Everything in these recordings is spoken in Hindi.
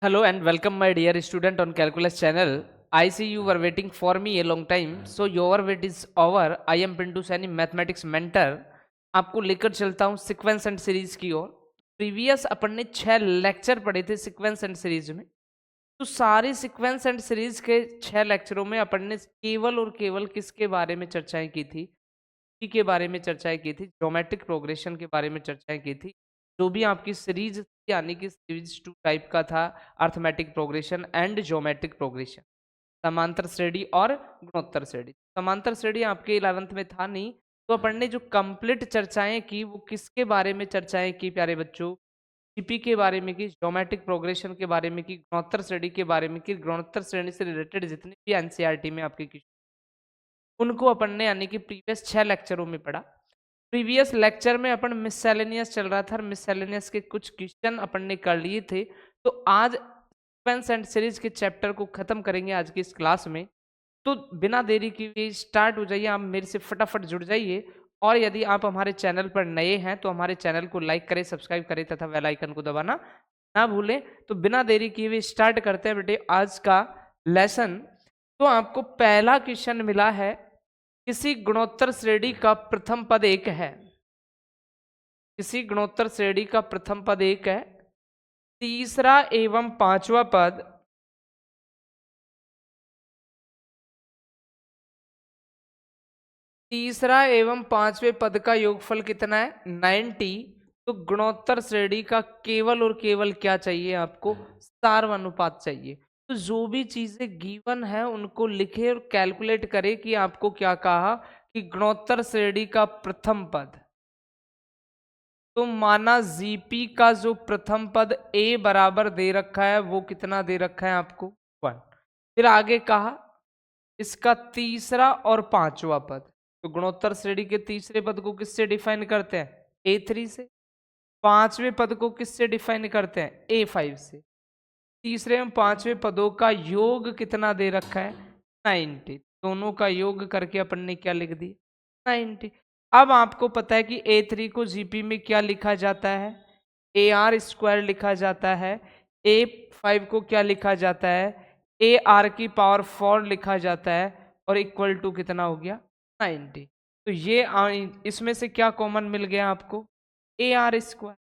Hello and welcome my dear student on calculus channel. I see you were waiting for me a long time. So your wait is over. I am Pintu Saini mathematics mentor. आपको लेकर चलता हूँ सीक्वेंस एंड सीरीज की ओर। प्रीवियस अपन ने 6 लेक्चर पढ़े थे सीक्वेंस एंड सीरीज में। तो सारे सीक्वेंस एंड सीरीज के 6 लेक्चरों में अपन ने केवल और केवल किसके बारे में चर्चाएं की थी? के बारे में चर्चाएं की थी, ज्योमेट्रिक प्रोग्रेशन के बारे में चर्चाएं की थी। जो भी आपकी सीरीज यानी कि सीरीज 2 टाइप का था, arithmetic progression and geometric progression, समांतर श्रेणी और गुणोत्तर श्रेणी। समांतर श्रेणी आपके 11th में था नहीं, तो अपन ने जो कंप्लीट चर्चाएं की वो किसके बारे में चर्चाएं की प्यारे बच्चों? जीपी के बारे में की, ज्योमेट्रिक प्रोग्रेशन के बारे में की, गुणोत्तर श्रेणी के बारे में की। गुणोत्तर श्रेणी से रिलेटेड जितने भी एनसीईआरटी में आपके उनको अपन ने यानी कि प्रीवियस 6 लेक्चरों में पढ़ा। प्रीवियस लेक्चर में अपन मिससेलेनियस चल रहा था, मिससेलेनियस के कुछ क्वेश्चन अपन ने कर लिए थे। तो आज सीक्वेंस एंड सीरीज के चैप्टर को खत्म करेंगे आज की इस क्लास में। तो बिना देरी की स्टार्ट हो जाइए, आप मेरे से फटाफट जुड़ जाइए। और यदि आप हमारे चैनल पर नए हैं तो हमारे चैनल को लाइक करें, सब्सक्राइब करें तथा बेल आइकन को दबाना ना भूलें। तो बिना देरी किए हुए स्टार्ट करते हैं बेटे आज का लेसन। तो आपको पहला क्वेश्चन मिला है, किसी गुणोत्तर श्रेणी का प्रथम पद एक है। किसी गुणोत्तर श्रेणी का प्रथम पद एक है, तीसरा एवं पांचवा पद तीसरा एवं पांचवें पद का योगफल कितना है? 90। तो गुणोत्तर श्रेणी का केवल और केवल क्या चाहिए आपको? सार्वनुपात चाहिए। तो जो भी चीजें गिवन है उनको लिखे और कैलकुलेट करें कि आपको क्या कहा कि गुणोत्तर श्रेणी का प्रथम पद। तो माना जीपी का जो प्रथम पद a बराबर दे रखा है वो कितना दे रखा है आपको? 1। फिर आगे कहा इसका तीसरा और पांचवा पद। तो गुणोत्तर श्रेणी के तीसरे पद को किससे डिफाइन करते हैं? a3 से। पांचवें पद को किससे डिफाइन करते हैं? a5 से। तीसरे एवं पांचवें पदों का योग कितना दे रखा है? 90। दोनों का योग करके अपन ने क्या लिख दिया? 90। अब आपको पता है कि a3 को जीपी में क्या लिखा जाता है? AR² लिखा जाता है। a5 को क्या लिखा जाता है? AR⁴ लिखा जाता है। और इक्वल टू कितना हो गया? 90। तो ये इसमें से क्या कॉमन मिल गया आपको? AR²।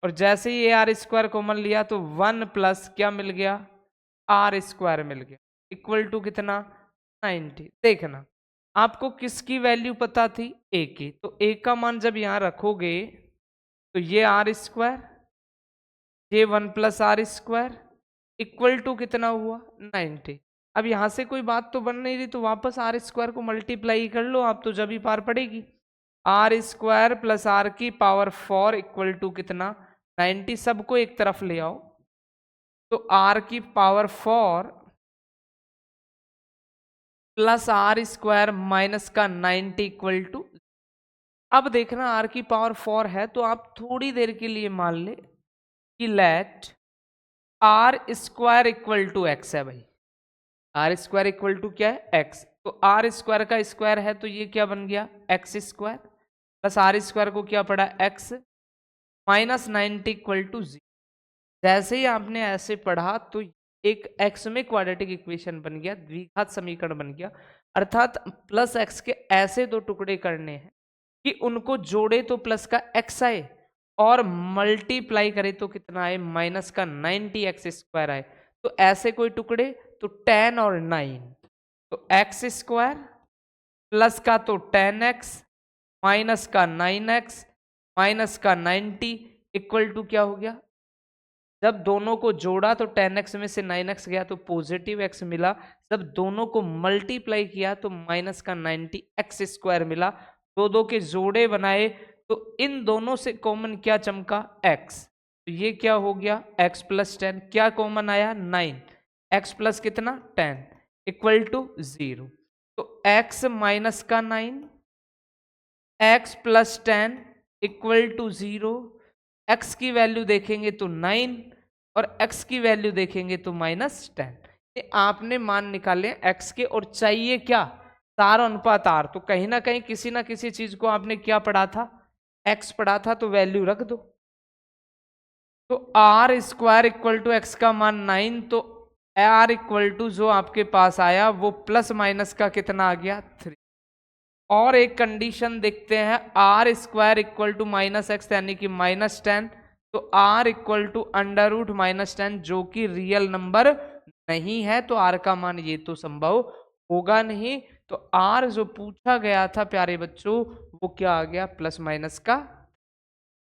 और जैसे ही AR² कॉमन लिया तो 1 प्लस क्या मिल गया? R² मिल गया। इक्वल टू कितना? 90। देखना आपको किसकी वैल्यू पता थी? a की। तो a का मान जब यहां रखोगे तो ये R², ये 1 प्लस R² इक्वल टू कितना हुआ? 90। अब यहां से कोई बात तो बन नहीं रही, तो वापस R² को मल्टीप्लाई कर लो आप, तो जब ही पार पड़ेगी। R² plus R⁴ equal to कितना? 90। सबको एक तरफ ले आओ तो R⁴ प्लस R² माइनस का 90 इक्वल टू। अब देखना R⁴ है तो आप थोड़ी देर के लिए मान ले कि late R² equal to x है भाई। R² इक्वल टू क्या है? x। तो R² का स्क्वायर है तो ये क्या बन गया? x² प्लस R² को क्या पड़ा? x minus 90 equal to 0। जैसे ही आपने ऐसे पढ़ा तो एक x में क्वाड्रेटिक इक्वेशन बन गया, द्विघात समीकरण बन गया। अर्थात प्लस x के ऐसे दो टुकड़े करने हैं कि उनको जोड़े तो प्लस का x आए और मल्टीप्लाई करे तो कितना आए? माइनस का 90x² आए। तो ऐसे कोई टुकड़े तो 10 और 9। तो x² प्लस का तो 10x माइनस का 9x माइनस का 90 इक्वल टू क्या हो गया? जब दोनों को जोड़ा तो 10x में से 9x गया तो पॉजिटिव x मिला। जब दोनों को मल्टीप्लाई किया तो माइनस का 90x² मिला। दो दो के जोड़े बनाए तो इन दोनों से कॉमन क्या चमका? x। तो ये क्या हो गया? x plus 10। क्या कॉमन आया? 9। x प्लस कितना? 10 इक्वल टू 0। तो x माइनस का 9 x plus 10 equal to 0। x की वैल्यू देखेंगे तो 9 और x की वैल्यू देखेंगे तो -10। ये आपने मान निकाले x के और चाहिए क्या? सार अनुपात r। तो कहीं ना कहीं किसी ना किसी चीज को आपने क्या पढ़ा था? x पढ़ा था, तो वैल्यू रख दो। तो R square equal to X का मान 9, तो आर इक्वल टू जो आपके पास आया वो प्लस माइनस का कितना आ गया 3। और एक कंडीशन देखते हैं, R square equal to minus X यानी कि -10, तो R equal to under root -10 जो कि रियल नंबर नहीं है, तो आर का मान ये तो संभव होगा नहीं। तो आर जो पूछा गया था प्यारे बच्चों वो क्या आ गया, प्लस माइनस का।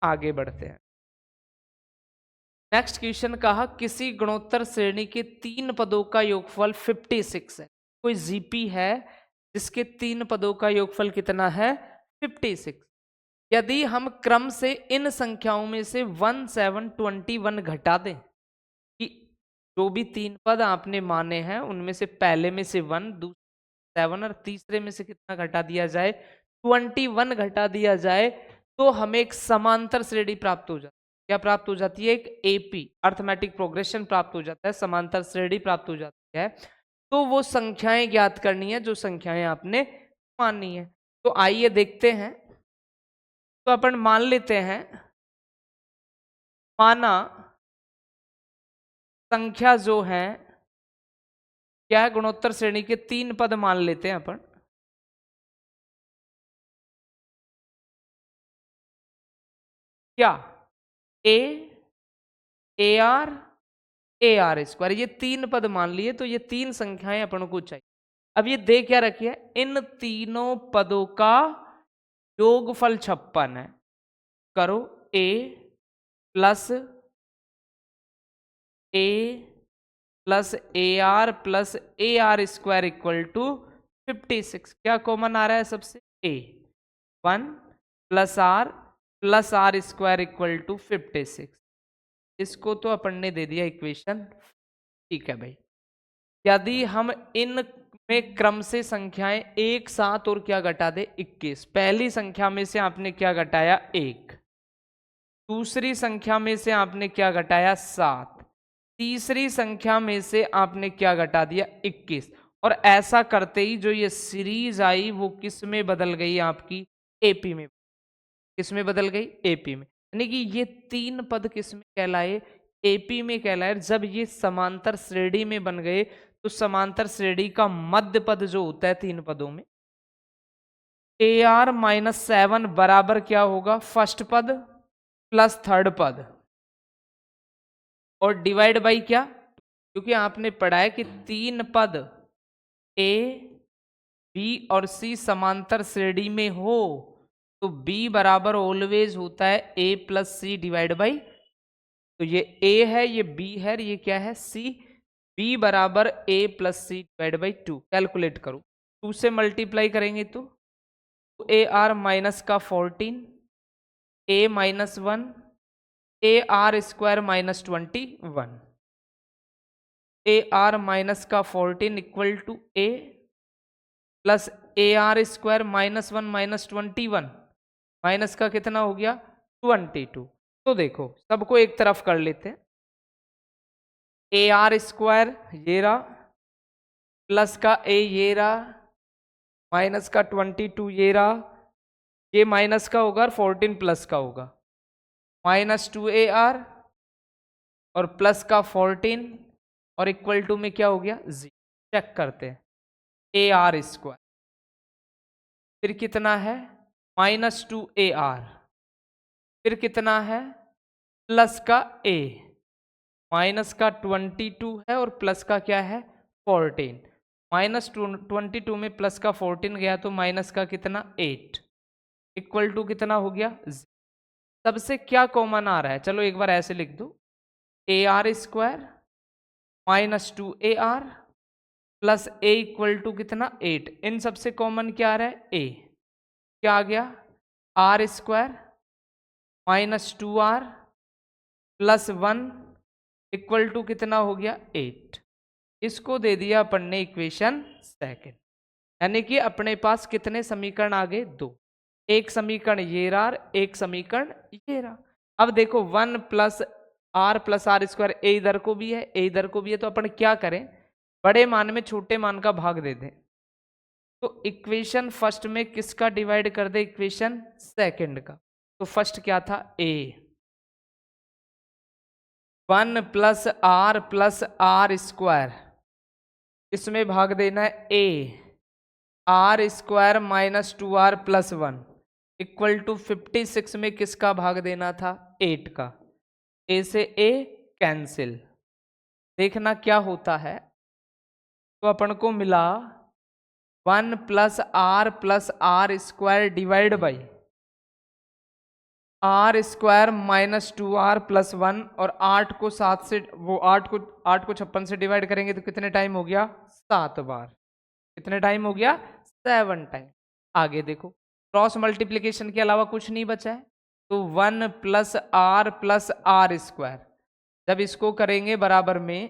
आगे बढ़ते हैं। नेक्स्ट क्वेश्चन कहा किसी गुणोत्तर श्रेणी के 3 पदों का योगफल 56 है। कोई जीपी है जिसके 3 पदों का योगफल कितना है 56। यदि हम क्रम से इन संख्याओं में से 1 7 21 घटा दें, कि जो भी 3 पद आपने माने हैं उनमें से पहले में से 1, दूसरे 7 और तीसरे में से कितना घटा दिया जाए 21 घटा दिया जाए, तो हमें एक समांतर श्रेणी प्राप्त हो जाती है। क्या प्राप्त हो जाती है, एक एपी अर्थमेटिक प्रोग्रेशन प्राप्त हो जाता है, समांतर श्रेणी प्राप्त हो जाती है। तो वो संख्याएं ज्ञात करनी है जो संख्याएं आपने माननी है। तो आइए देखते हैं। तो अपन मान लेते हैं, माना संख्या जो है क्या है, गुणोत्तर श्रेणी के 3 पद मान लेते हैं अपन। क्या A R A R square, ये 3 पद मान लिए, तो ये 3 संख्याएं अपन को चाहिए। अब ये दे क्या रखी है, इन तीनों पदों का योगफल 56 है। करो a plus a plus A R square equal to 56। क्या कॉमन आ रहा है सबसे, a 1 plus are square equal to 56। इसको तो अपन ने दे दिया इक्वेशन। ठीक है भाई, यदि हम इन में क्रम से संख्याएं एक साथ और क्या घटा दे 21। पहली संख्या में से आपने क्या घटाया 1, दूसरी संख्या में से आपने क्या घटाया 7, तीसरी संख्या में से आपने क्या घटा दिया 21। और ऐसा करते ही जो ये सीरीज आई वो किस में बदल गई आपकी, एपी में। किस में बदल गई, एपी में। यानी कि ये 3 पद किस में कहलाए, एपी में कहलाए। जब ये समांतर श्रेणी में बन गए तो समांतर श्रेणी का मध्य पद जो होता है 3 पदों में, ए आर -7 बराबर क्या होगा, फर्स्ट पद प्लस थर्ड पद और डिवाइड बाई क्या, क्योंकि आपने पढ़ा है कि 3 पद ए बी और सी समांतर श्रेणी में हो तो b बराबर ऑलवेज होता है a plus C divide by. तो ये a है, ये b है, ये क्या है c। b बराबर a plus C divide by 2। Calculate करो, 2 से मल्टीप्लाई करेंगे तो ए आर माइनस का 14, a -1, A are square -21, A R minus का 14 equal to a plus A R square -1 -21 minus का कितना हो गया 22। तो देखो सबको एक तरफ कर लेते हैं, ए आर स्क्वायर ये रहा, प्लस का ए ये रहा, माइनस का 22 ये रहा, ये माइनस का होगा और 14 प्लस का होगा, -2 AR और प्लस का 14 और इक्वल टू में क्या हो गया 0। चेक करते हैं, ए आर स्क्वायर फिर कितना है -2 AR, फिर कितना है प्लस का a, माइनस का 22 है और प्लस का क्या है 14। -22 में प्लस का 14 गया तो माइनस का कितना 8 इक्वल टू कितना हो गया 0। सबसे क्या कॉमन आ रहा है, चलो एक बार ऐसे लिख दो, A are square -2 AR plus A equal to कितना 8। इन सबसे कॉमन क्या आ रहा है a, क्या आ गया R square -2R plus 1 equal to कितना हो गया 8। इसको दे दिया अपन ने इक्वेशन सेकंड। यानी कि अपने पास कितने समीकरण आ गए 2, एक समीकरण ये रहा, एक समीकरण ये रहा। अब देखो 1 प्लस आर स्क्वायर, ए इधर को भी है ए इधर को भी है, तो अपन क्या करें बड़े मान में छोटे मान का भाग दे दें। तो इक्वेशन फर्स्ट में किसका डिवाइड कर दे, इक्वेशन सेकंड का। तो फर्स्ट क्या था a, 1 प्लस आर स्क्वायर, इसमें भाग देना है a, are square minus 2r plus 1 equal to 56 में किसका भाग देना था? 8 का। ए से ए कैंसिल, देखना क्या होता है। तो अपन को मिला 1 plus are square divide by R square minus 2r plus 1, और 8 को 7 से, वो 8 को 56 से डिवाइड करेंगे तो कितने टाइम हो गया? 7 बार। कितने टाइम हो गया? 7 टाइम। आगे देखो, क्रॉस मल्टीप्लीकेशन के अलावा कुछ नहीं बचा है, तो 1 प्लस आर स्क्वायर, जब इसको करेंगे बराबर में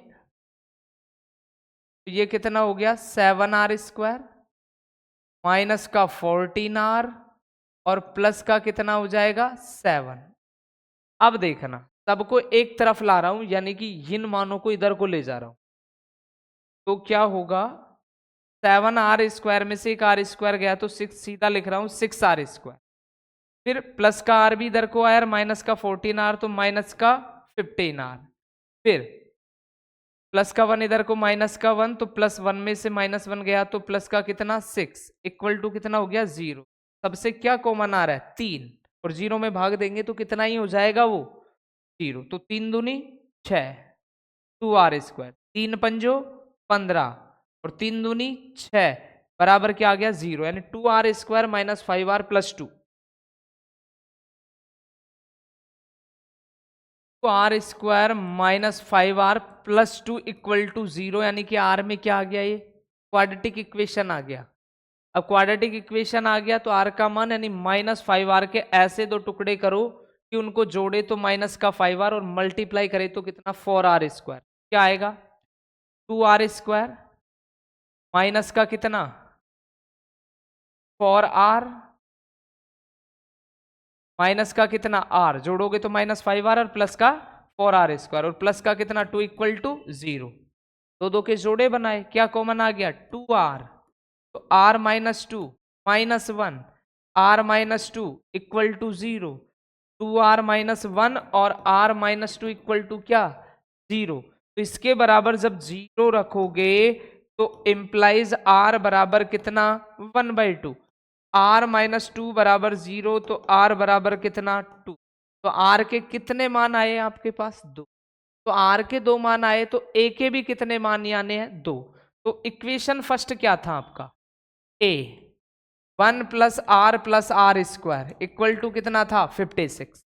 तो ये कितना हो गया? 7r स्क्वायर माइनस का 14r और प्लस का कितना हो जाएगा? 7। अब देखना, सबको एक तरफ ला रहा हूं, यानी कि इन मानों को इधर को ले जा रहा हूं, तो क्या होगा? 7r स्क्वायर में से एक आर स्क्वायर गया तो 6, सीधा लिख रहा हूं 6r स्क्वायर, फिर प्लस का आर भी इधर को आया, माइनस का 14r तो माइनस का 15r, फिर प्लस का 1 इधर को, माइनस का 1 तो प्लस 1 में से माइनस 1 गया तो प्लस का कितना? 6 इक्वल टू कितना हो गया? 0। सबसे क्या कॉमन आ रहा है? 3, और 0 में भाग देंगे तो कितना ही हो जाएगा? वो 0। तो 3 दूनी 6, 2r स्क्वायर, 3 पंजो 15 और 3 दूनी 6 बराबर क्या आ गया? 0, यानी 2r square minus 5r plus 2। तो R square minus 5r plus 2 equal to 0, यानी कि आर में क्या आ गया? ये क्वाड्रेटिक इक्वेशन आ गया। अब क्वाड्रेटिक इक्वेशन आ गया तो आर का मान यानी माइनस 5r के ऐसे दो टुकड़े करो कि उनको जोड़े तो माइनस का 5r और मल्टीप्लाई करे तो कितना? 4r square. क्या आएगा? 2r स्क्वायर माइनस का कितना? 4r माइनस का कितना? r, जोड़ोगे तो माइनस 5r और प्लस का 4r स्क्वायर, और प्लस का कितना? 2 इक्वल टू 0। दो दो के जोड़े बनाए, क्या कॉमन आ गया? 2r, तो r minus 2 minus 1, r minus 2 equal to 0, 2r minus 1 और r माइनस 2 इक्वल टू क्या? 0। तो इसके बराबर जब 0 रखोगे तो इम्प्लाइज r बराबर कितना? 1/2। r माइनस 2 बराबर 0, तो r बराबर कितना? 2। तो r के कितने मान आए आपके पास? 2। तो r के 2 मान आए तो a के भी कितने मान आने हैं? 2। तो इक्वेशन फर्स्ट क्या था आपका? a 1 plus are square equal to कितना था? 56।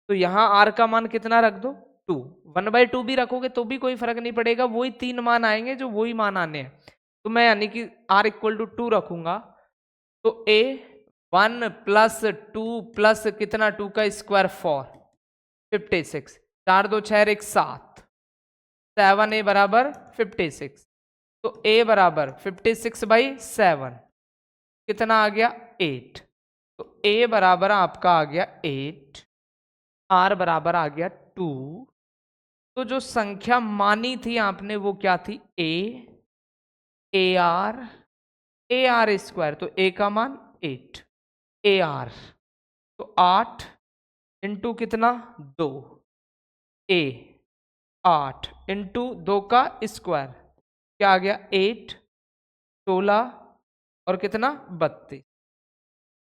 तो यहां r का मान कितना रख दो? 2। 1/2 भी रखोगे तो भी कोई फर्क नहीं पड़ेगा, वही 3 मान आएंगे जो वही मान आने हैं। तो मैं यानी कि r इक्वल टू 2 रखूंगा, तो a 1 प्लस 2 प्लस कितना? 2 का स्क्वायर 4, 56, 4 2 6 1 7, 7a बराबर 56। तो a बराबर 56/7 कितना आ गया? 8। तो a बराबर आपका आ गया 8, r बराबर आ गया 2। तो जो संख्या मानी थी आपने वो क्या थी? a r स्क्वायर, तो a का मान 8 ar, तो 8 इंटू कितना? 2, a 8 इंटू 2 का स्क्वायर, क्या आ गया? 8 16 और कितना? 32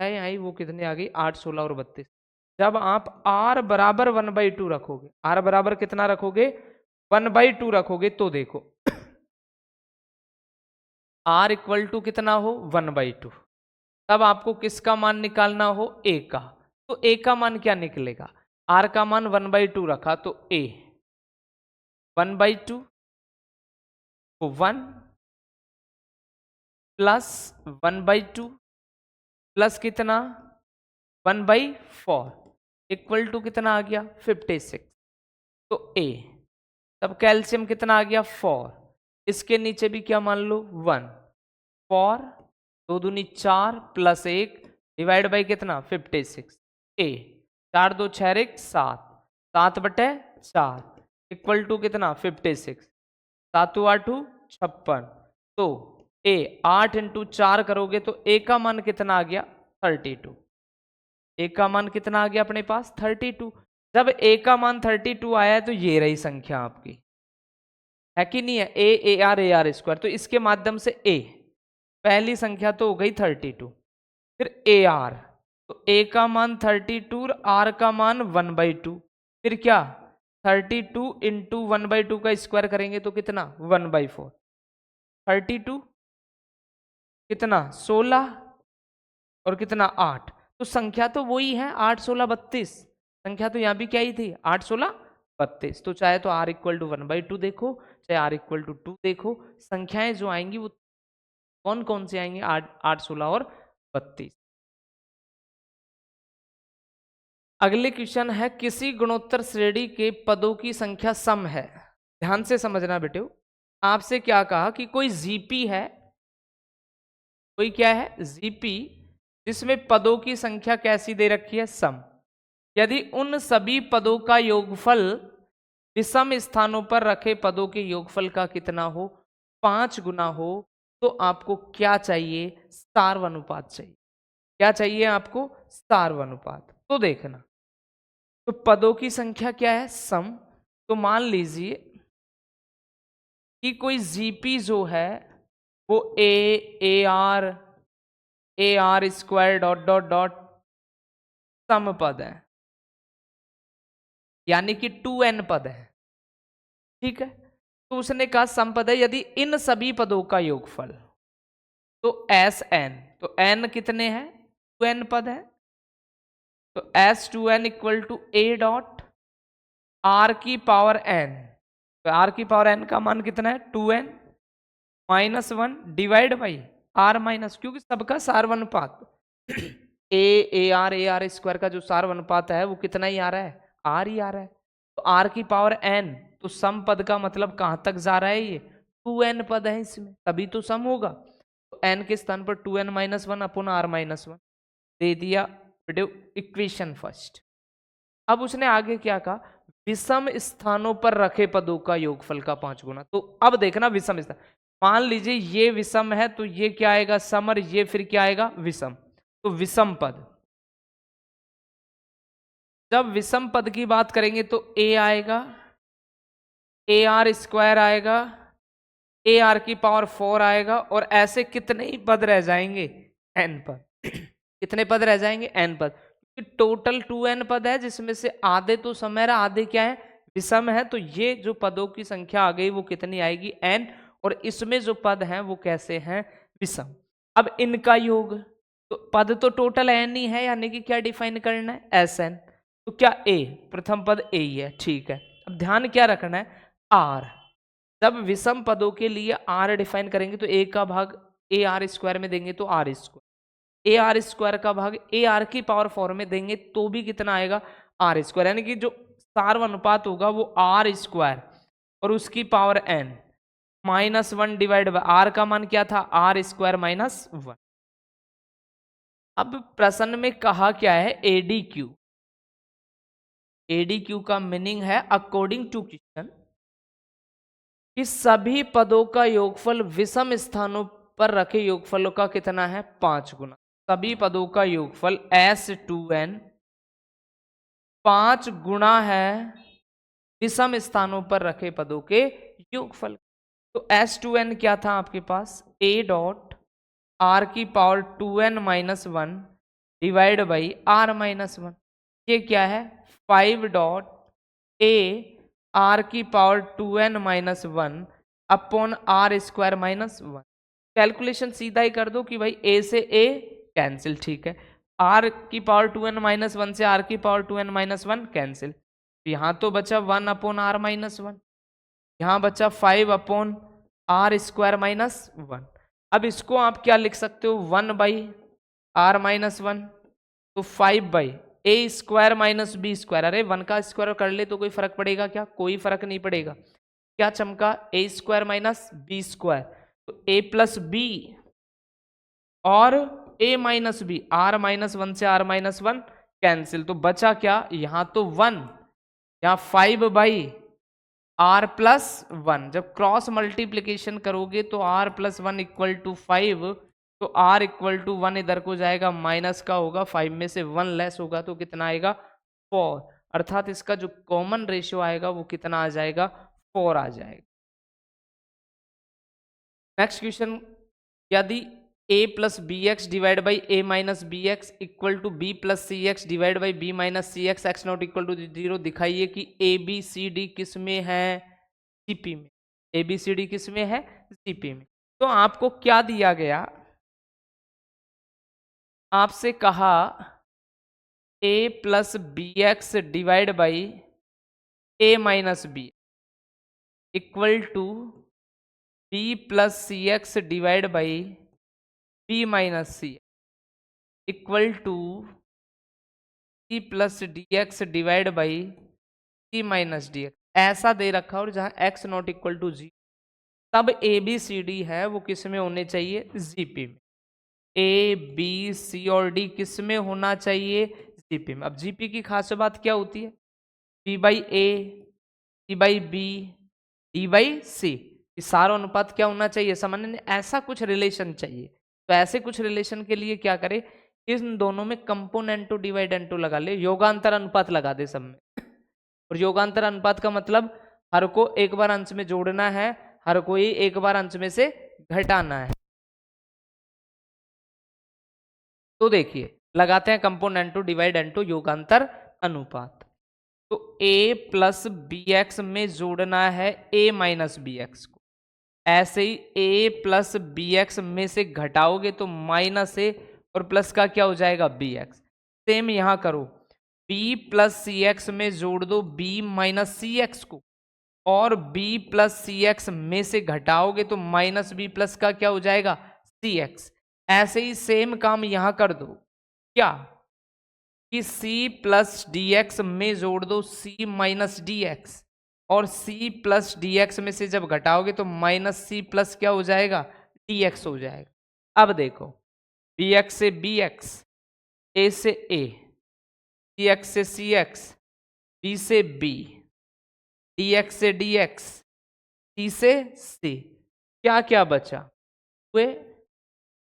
है। आई वो कितने आ गई? 8 16 और 32। जब आप r बराबर 1/2 रखोगे, r बराबर कितना रखोगे? 1/2 रखोगे, तो देखो r इक्वल टू कितना हो? 1/2। तब आपको किसका मान निकालना हो? a का। तो a का मान क्या निकलेगा? r का मान 1/2 रखा तो a 1/2 को 1 प्लस 1/2 प्लस कितना? 1/4 इक्वल टू कितना आ गया? 56। तो a, तब कैल्शियम कितना आ गया? 4। इसके नीचे भी क्या मान लो? 1। 4 2 दूनी 4 प्लस 1 डिवाइड बाई कितना? 56। a 4 2 6 1 7, 7/4 इक्वल टू कितना? 56। 7 8 56। तो a 8 इंटू 4 करोगे तो a का मान कितना आ गया? 32। a का मान कितना आ गया अपने पास? 32। जब a का मान 32 आया है तो ये रही संख्या आपकी, है कि नहीं है, ए आर स्क्वायर। तो इसके माध्यम से a पहली संख्या तो हो गई 32, फिर ए आर, तो a का मान 32 और r का मान 1/2, फिर क्या 32 इंटू 1/2 का स्क्वायर करेंगे तो कितना 1/4, 32 कितना 16 और कितना 8, तो संख्या तो वही है 8 16 32, संख्या तो यहाँ भी क्या ही थी 8 16 32। तो चाहे तो r इक्वल टू 1/2 देखो, चाहे r इक्वल टू 2 देखो, संख्याएं जो आएंगी वो कौन कौन से आएंगे 8 16 और 32। अगले क्वेश्चन है, किसी गुणोत्तर श्रेणी के पदों की संख्या सम है। ध्यान से समझना बेटे, आपसे क्या कहा कि कोई जीपी है, कोई क्या है जीपी, जिसमें पदों की संख्या कैसी दे रखी है सम। यदि उन सभी पदों का योगफल विषम स्थानों पर रखे पदों के योगफल का कितना हो 5 गुना हो, तो आपको क्या चाहिए सार्वनुपात चाहिए। क्या चाहिए आपको सार्वनुपात। तो देखना, तो पदों की संख्या क्या है सम, तो मान लीजिए कि कोई जीपी जो है वो a are square dot dot dot सम पद है, यानी कि 2n पद है, ठीक है। तो उसने कहा सम पद है यदि इन सभी पदों का योगफल, तो एस एन, तो n कितने हैं 2n पद है, तो S 2n equal to A dot R की पावर n, तो आर की पावर n का मान कितना है 2n -1 divide by are minus, क्योंकि सबका सार्वनुपात ए आर स्क्वायर का जो सार्वनुपात है वो कितना ही आ रहा है आर ही आ रहा है, तो आर की पावर n, तो सम पद का मतलब कहां तक जा रहा है ये 2n पद है इसमें, तभी तो सम होगा। तो n के स्थान पर 2n -1 अपॉन r -1 दे दिया इक्वेशन फर्स्ट। अब उसने आगे क्या कहा विषम स्थानों पर रखे पदों का योगफल का 5 गुना। तो अब देखना विषम स्थान, मान लीजिए ये विषम है तो ये क्या आएगा सम, और ये फिर क्या आएगा विषम, तो विषम पद, जब विषम पद की बात करेंगे तो a आएगा, ए आर स्क्वायर आएगा, ए आर की पावर 4 आएगा, और ऐसे कितने ही पद रह जाएंगे n पद कितने पद रह जाएंगे n पद, क्योंकि टोटल 2n पद है जिसमें से आधे तो सम है, आधे क्या है विषम है, तो ये जो पदों की संख्या आ गई वो कितनी आएगी n, और इसमें जो पद हैं वो कैसे हैं विषम। अब इनका योग, तो पद तो टोटल n ही है, यानी कि क्या डिफाइन करना है Sn, तो क्या a प्रथम पद a ही है, ठीक है। अब ध्यान क्या रखना है r, जब विषम पदों के लिए r डिफाइन करेंगे तो a का भाग ए आर स्क्वायर में देंगे तो R square, A are square का भाग ए आर की पावर 4 में देंगे तो भी कितना आएगा आर स्क्वायर, यानी कि जो सार्वनुपात होगा वो आर स्क्वायर और उसकी power n -1 divide by R का मान क्या था आर स्क्वायर -1। अब प्रश्न में कहा क्या है एडीक्यू, एडीक्यू का मीनिंग है अकॉर्डिंग टू क्वेश्चन कि सभी पदों का योगफल विषम स्थानों पर रखे योगफलों का कितना है 5 गुना। सभी पदों का योगफल S2n 5 गुना है विषम स्थानों पर रखे पदों के योगफल। तो S2n क्या था आपके पास a डॉट आर की power 2n -1 divide by r -1, ये क्या है 5 डॉट a आर की power 2n -1 upon R square -1। Calculation सीधा ही कर दो कि भाई a से a कैंसिल, ठीक है, r की पावर 2n -1 से r की पावर 2n -1 कैंसिल, यहाँ तो बचा 1 अपॉन r -1, यहाँ बचा 5 अपॉन आर स्क्वायर -1। अब इसको आप क्या लिख सकते हो 1 बाई r -1, तो 5 by A square minus B square, अरे 1 का स्क्वायर कर ले तो कोई फर्क पड़ेगा क्या, कोई फर्क नहीं पड़ेगा, क्या चमका ए स्क्वायर माइनस बी स्क्वायर, तो ए प्लस बी और ए माइनस बी, आर -1 से r -1 कैंसिल, तो बचा क्या यहाँ तो 1, यहाँ 5 बाई r +1, जब क्रॉस मल्टीप्लीकेशन करोगे तो r +1 इक्वल टू 5, तो r इक्वल टू 1 इधर को जाएगा माइनस का होगा, 5 में से 1 लेस होगा तो कितना आएगा 4, अर्थात इसका जो कॉमन रेशियो आएगा वो कितना आ जाएगा, 4 आ जाएगा। नेक्स्ट क्वेश्चन, यदि a plus B X divide by A minus B X equal to B plus C X divide by B minus C X X not equal to 0, दिखाइए कि ए बी सी डी किस में है, जीपी में। ए बी सी डी किस में है, जीपी में। तो आपको क्या दिया गया, आपसे कहा a plus B X divide by A minus B equal to B plus C X divide by B minus C equal to C plus D X divide by C minus D X, ऐसा दे रखा और जहां X not equal to G, तब ए बी सी डी है वो किस में होने चाहिए, जीपी में। ए बी सी और डी किस में होना चाहिए, जीपी में। अब जीपी की खास बात क्या होती है, b by a, c by b, d by c, सारा अनुपात क्या होना चाहिए, सामान्य ऐसा कुछ रिलेशन चाहिए। तो ऐसे कुछ रिलेशन के लिए क्या करें, इन दोनों में कंपोनेंटो डिवाइडेंटो लगा ले, योगांतर अनुपात लगा दे सब में। और योगांतर अनुपात का मतलब हर को एक बार अंश में जोड़ना है, हर कोई एक बार अंश में से घटाना है। तो देखिए लगाते हैं कंपोनेंटो डिवाइडेंटो योगांतर अनुपात। तो a प्लस बी एक्स में जोड़ना है a माइनस बी एक्स को, ऐसे ही a प्लस बी एक्स में से घटाओगे तो माइनस a और प्लस का क्या हो जाएगा, बी एक्स। सेम यहां करो, b प्लस सी एक्स में जोड़ दो b माइनस सी एक्स को, और b प्लस सी एक्स में से घटाओगे तो माइनस b प्लस का क्या हो जाएगा, सी एक्स। ऐसे ही सेम काम यहां कर दो, क्या कि c प्लस डी एक्स में जोड़ दो c माइनस डी एक्स, और c प्लस डी एक्स में से जब घटाओगे तो माइनस c प्लस क्या हो जाएगा, डी एक्स हो जाएगा। अब देखो बी एक्स से बी एक्स, ए से ए, सी एक्स से सी एक्स, बी से बी, डी एक्स से डी एक्स, सी से सी, क्या क्या बचा, हुए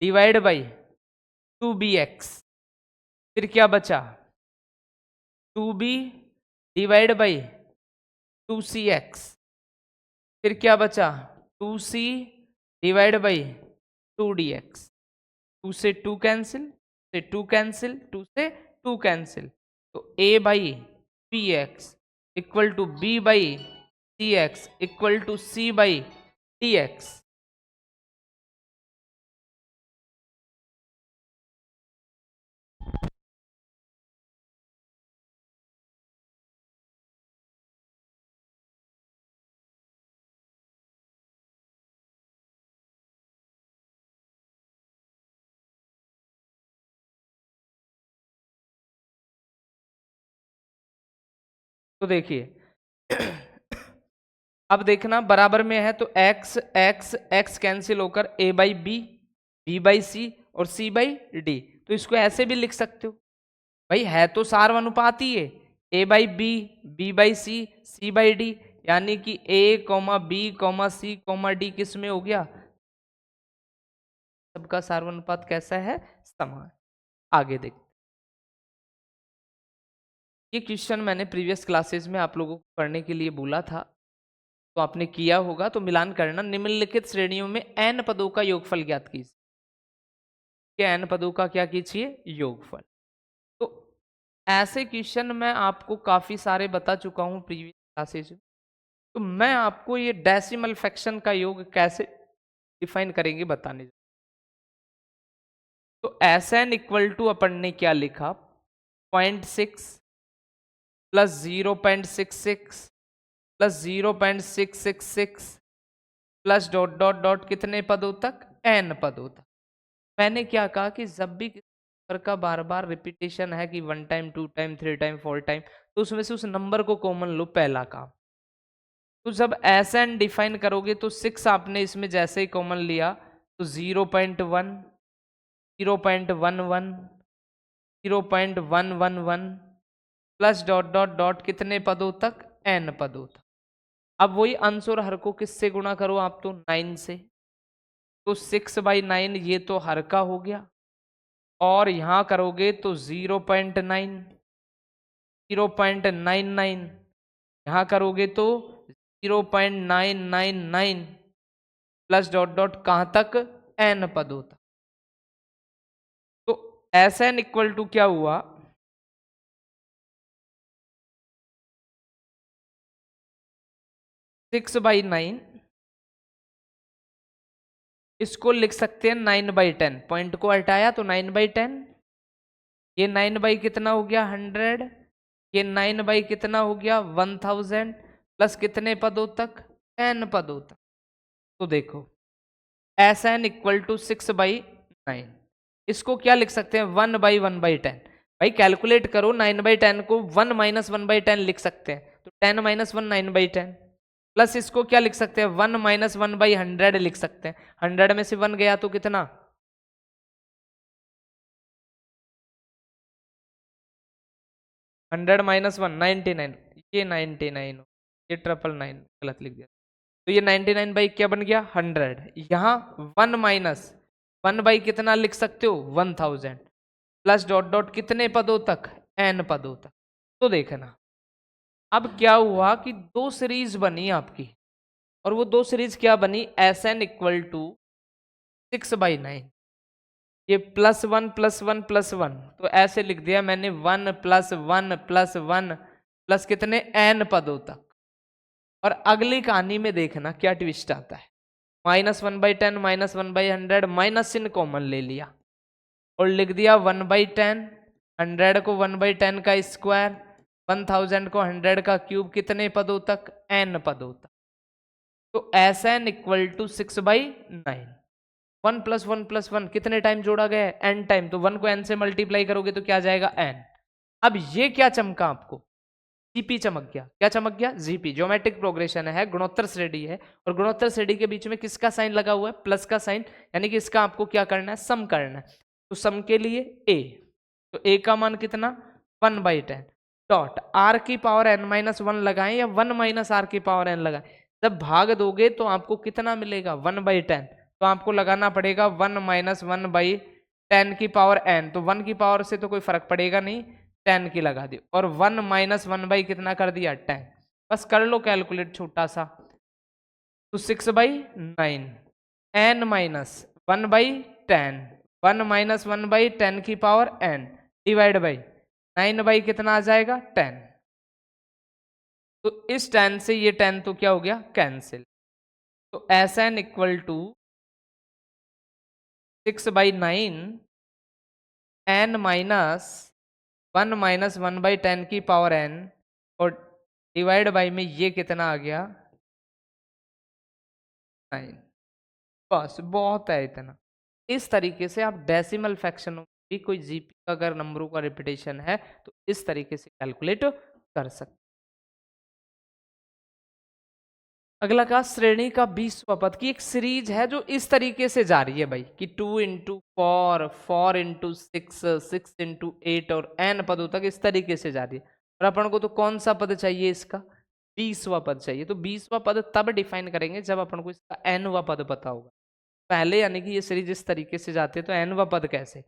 डिवाइड बाई 2bx, फिर क्या बचा 2b डिवाइड बाई 2cx, फिर क्या बचा 2c डिवाइड बाई 2dx। 2 से 2 कैंसिल, से 2 कैंसिल, 2 से 2 कैंसिल, तो a by B X equal to B by C X equal to C by D X. तो देखिए अब देखना बराबर में है तो x x x कैंसिल होकर a by B, B by c और c बाई डी। तो इसको ऐसे भी लिख सकते हो, भाई है तो सार्वनुपात ही है, a by B, B by C, C by D, यानी कि a comma B comma C comma D किस में हो गया, सबका सार्वनुपात कैसा है, समान। आगे देख, ये क्वेश्चन मैंने प्रीवियस क्लासेस में आप लोगों को करने के लिए बोला था, तो आपने किया होगा। तो मिलान करना, निम्नलिखित श्रेणियों में n पदों का योगफल ज्ञात कीजिए। n पदों का क्या कीजिए, योगफल। तो ऐसे क्वेश्चन मैं आपको काफी सारे बता चुका हूं प्रीवियस क्लासेस में। तो मैं आपको ये डेसिमल फ्रैक्शन का योग कैसे डिफाइन करेंगे बताने। तो Sn इक्वल टू अपन ने क्या लिखा, 0.6 plus 0.66 plus 0.666 plus dot dot dot कितने पदों तक, n पदों तक। मैंने क्या कहा कि जब भी किसी नंबर का बार बार रिपीटेशन है कि 1 टाइम 2 टाइम 3 टाइम 4 टाइम, तो उसमें से उस नंबर को कॉमन लो, पहला काम। तो जब Sn डिफाइन करोगे तो 6 आपने इसमें जैसे ही कॉमन लिया तो 0.1, 0.11, 0.111 प्लस डॉट डॉट डॉट कितने पदों तक, n पदों तक। अब वही अंश और हर को किससे गुणा करो आप, तो 9 से। तो 6/9 ये तो हर का हो गया, और यहां करोगे तो 0.9, 0.99, यहाँ करोगे तो 0.999 प्लस डॉट डॉट कहाँ तक, n पद होता। तो Sn इक्वल टू क्या हुआ, 6/9, इसको लिख सकते हैं 9/10, पॉइंट को हटाया तो 9/10, ये 9 बाई कितना हो गया 100, ये 9 बाई कितना हो गया 1000, प्लस कितने पदों तक, n पदों तक। तो देखो Sn इक्वल टू 6/9, इसको क्या लिख सकते हैं 1/1/10। भाई कैलकुलेट करो, 9/10 को 1 माइनस 1/10 लिख सकते हैं, तो 10 माइनस 1 9/10, प्लस इसको क्या लिख सकते हैं 1 माइनस 1/100 लिख सकते हैं। 100 में से 1 गया तो कितना, 100 माइनस 1 99, ये 99, ये 999 गलत लिख दिया, तो ये 99 बाई क्या बन गया 100। यहाँ 1 माइनस 1 बाई कितना लिख सकते हो 1000, प्लस डॉट डॉट कितने पदों तक, n पदों तक। तो देखना अब क्या हुआ कि दो सीरीज बनी आपकी, और वो दो सीरीज क्या बनी, Sn इक्वल टू 6/9, ये +1 +1 +1, तो ऐसे लिख दिया मैंने 1 + 1 + 1 प्लस कितने n पदों तक। और अगली कहानी में देखना क्या ट्विस्ट आता है, -1/10 -1/100, माइनस इन कॉमन ले लिया और लिख दिया 1/10, 100 को 1/10 का स्क्वायर, 1000 को 100 का क्यूब, कितने पदों तक, n पदों तक। तो Sn इक्वल टू 6/9, 1 + 1 + 1 कितने टाइम जोड़ा गया है, n टाइम, तो 1 को n से मल्टीप्लाई करोगे तो क्या जाएगा n। अब ये क्या चमका आपको, जीपी चमक गया, क्या चमक गया, जीपी, ज्योमेट्रिक प्रोग्रेशन है, गुणोत्तर श्रेणी है, और गुणोत्तर श्रेणी के बीच में किसका साइन लगा हुआ है, प्लस का साइन, यानी कि इसका आपको क्या करना है, सम करना है। तो सम के लिए a, तो a का मान कितना 1/10, डॉट r की पावर n-1 लगाएं या 1 माइनस r की पावर n लगाएं, जब भाग दोगे तो आपको कितना मिलेगा 1/10, तो आपको लगाना पड़ेगा 1 माइनस 1/10 की पावर n, तो 1 की पावर से तो कोई फर्क पड़ेगा नहीं, 10 की लगा दी, और 1 माइनस 1 कितना कर दिया 10, बस कर लो कैलकुलेट छोटा सा। तो 6/9, n माइनस 1/10, 1 माइनस 1/10 की पावर n डिवाइड बाई 9 कितना आ जाएगा 10, तो इस 10 से ये 10 तो क्या हो गया कैंसिल। तो Sn equal to 6/9 n minus 1 minus 1/10 की पावर n, और डिवाइड बाई में ये कितना आ गया 9, बस बहुत है इतना। इस तरीके से आप डेसिमल फ्रैक्शन में भी कोई जीपी का अगर नंबरों का रिपीटेशन है तो इस तरीके से कैलकुलेट कर सकते। अगला का श्रेणी का 20वां पद की एक सीरीज है जो इस तरीके से जा रही है भाई कि 2 इंटू 4, 4 इंटू 6, 6 इंटू 8 और n पदों तक इस तरीके से जा रही है, और अपन को तो कौन सा पद चाहिए, इसका 20वां पद चाहिए। तो 20वां पद तब डिफाइन करेंगे जब अपन को इसका nवां पद पता होगा। पहले यानी कि ये सीरीज इस तरीके से जाती है तो nवां पद कैसे,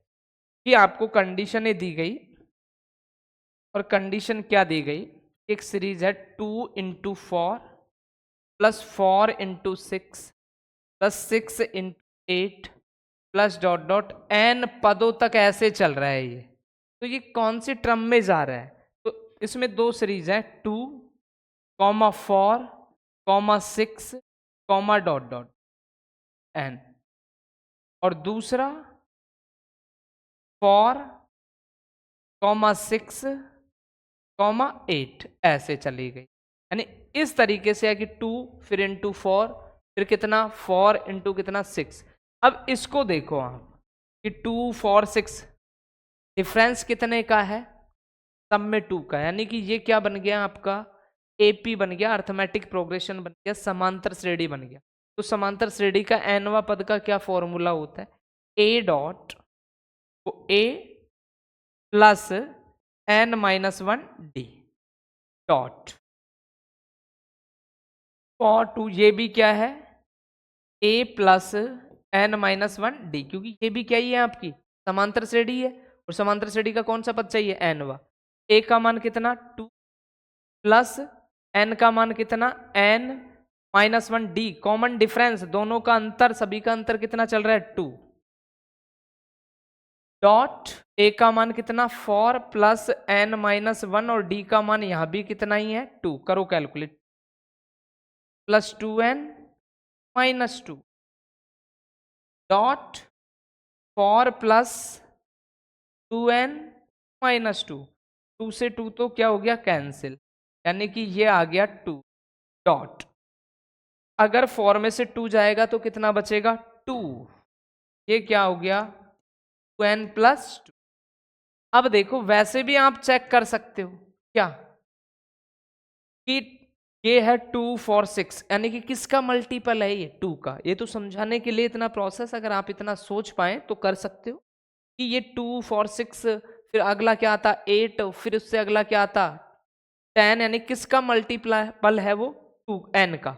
कि आपको कंडीशनें दी गई, और कंडीशन क्या दी गई, एक सीरीज है 2 into 4 plus 4 into 6 plus 6 into 8 plus dot dot n पदों तक ऐसे चल रहा है ये। तो ये कौन सी ट्रम में जा रहा है, तो इसमें दो सीरीज है 2, 4, 6, डॉट डॉट n, और दूसरा 4, 6, 8 ऐसे चली गई। यानी इस तरीके से है कि 2 फिर इंटू 4 फिर कितना 4 इंटू कितना 6। अब इसको देखो आप कि 2, 4, 6 डिफरेंस कितने का है, सब में 2 का, यानी कि ये क्या बन गया आपका एपी बन गया, अर्थमेटिक प्रोग्रेशन बन गया, समांतर श्रेणी बन गया। तो समांतर श्रेणी का nवां पद का क्या फॉर्मूला होता है, a dot a plus n-1 d dot for 2, ये भी क्या है a प्लस n-1 d, क्योंकि ये भी क्या ही है आपकी समांतर श्रेणी है, और समांतर श्रेणी का कौन सा पद चाहिए nवां, ए का मान कितना 2 प्लस एन का मान कितना n -1 डी, कॉमन डिफरेंस दोनों का अंतर, सभी का अंतर कितना चल रहा है 2 डॉट ए का मान कितना 4 प्लस n -1 और डी का मान यहां भी कितना ही है 2, करो calculate, plus 2n -2 dot 4 plus 2n -2, 2 से 2 तो क्या हो गया कैंसिल, यानी कि ये आ गया 2 डॉट, अगर 4 में से 2 जाएगा तो कितना बचेगा 2, ये क्या हो गया 2n + 2। अब देखो वैसे भी आप चेक कर सकते हो क्या कि ये है 2 4 6, यानी कि किसका मल्टीपल है ये 2 का, ये तो समझाने के लिए इतना प्रोसेस अगर आप इतना सोच पाए तो कर सकते हो कि ये 2 4 6, फिर अगला क्या आता 8, फिर उससे अगला क्या आता 10, यानी किसका मल्टीपल है वो 2n का,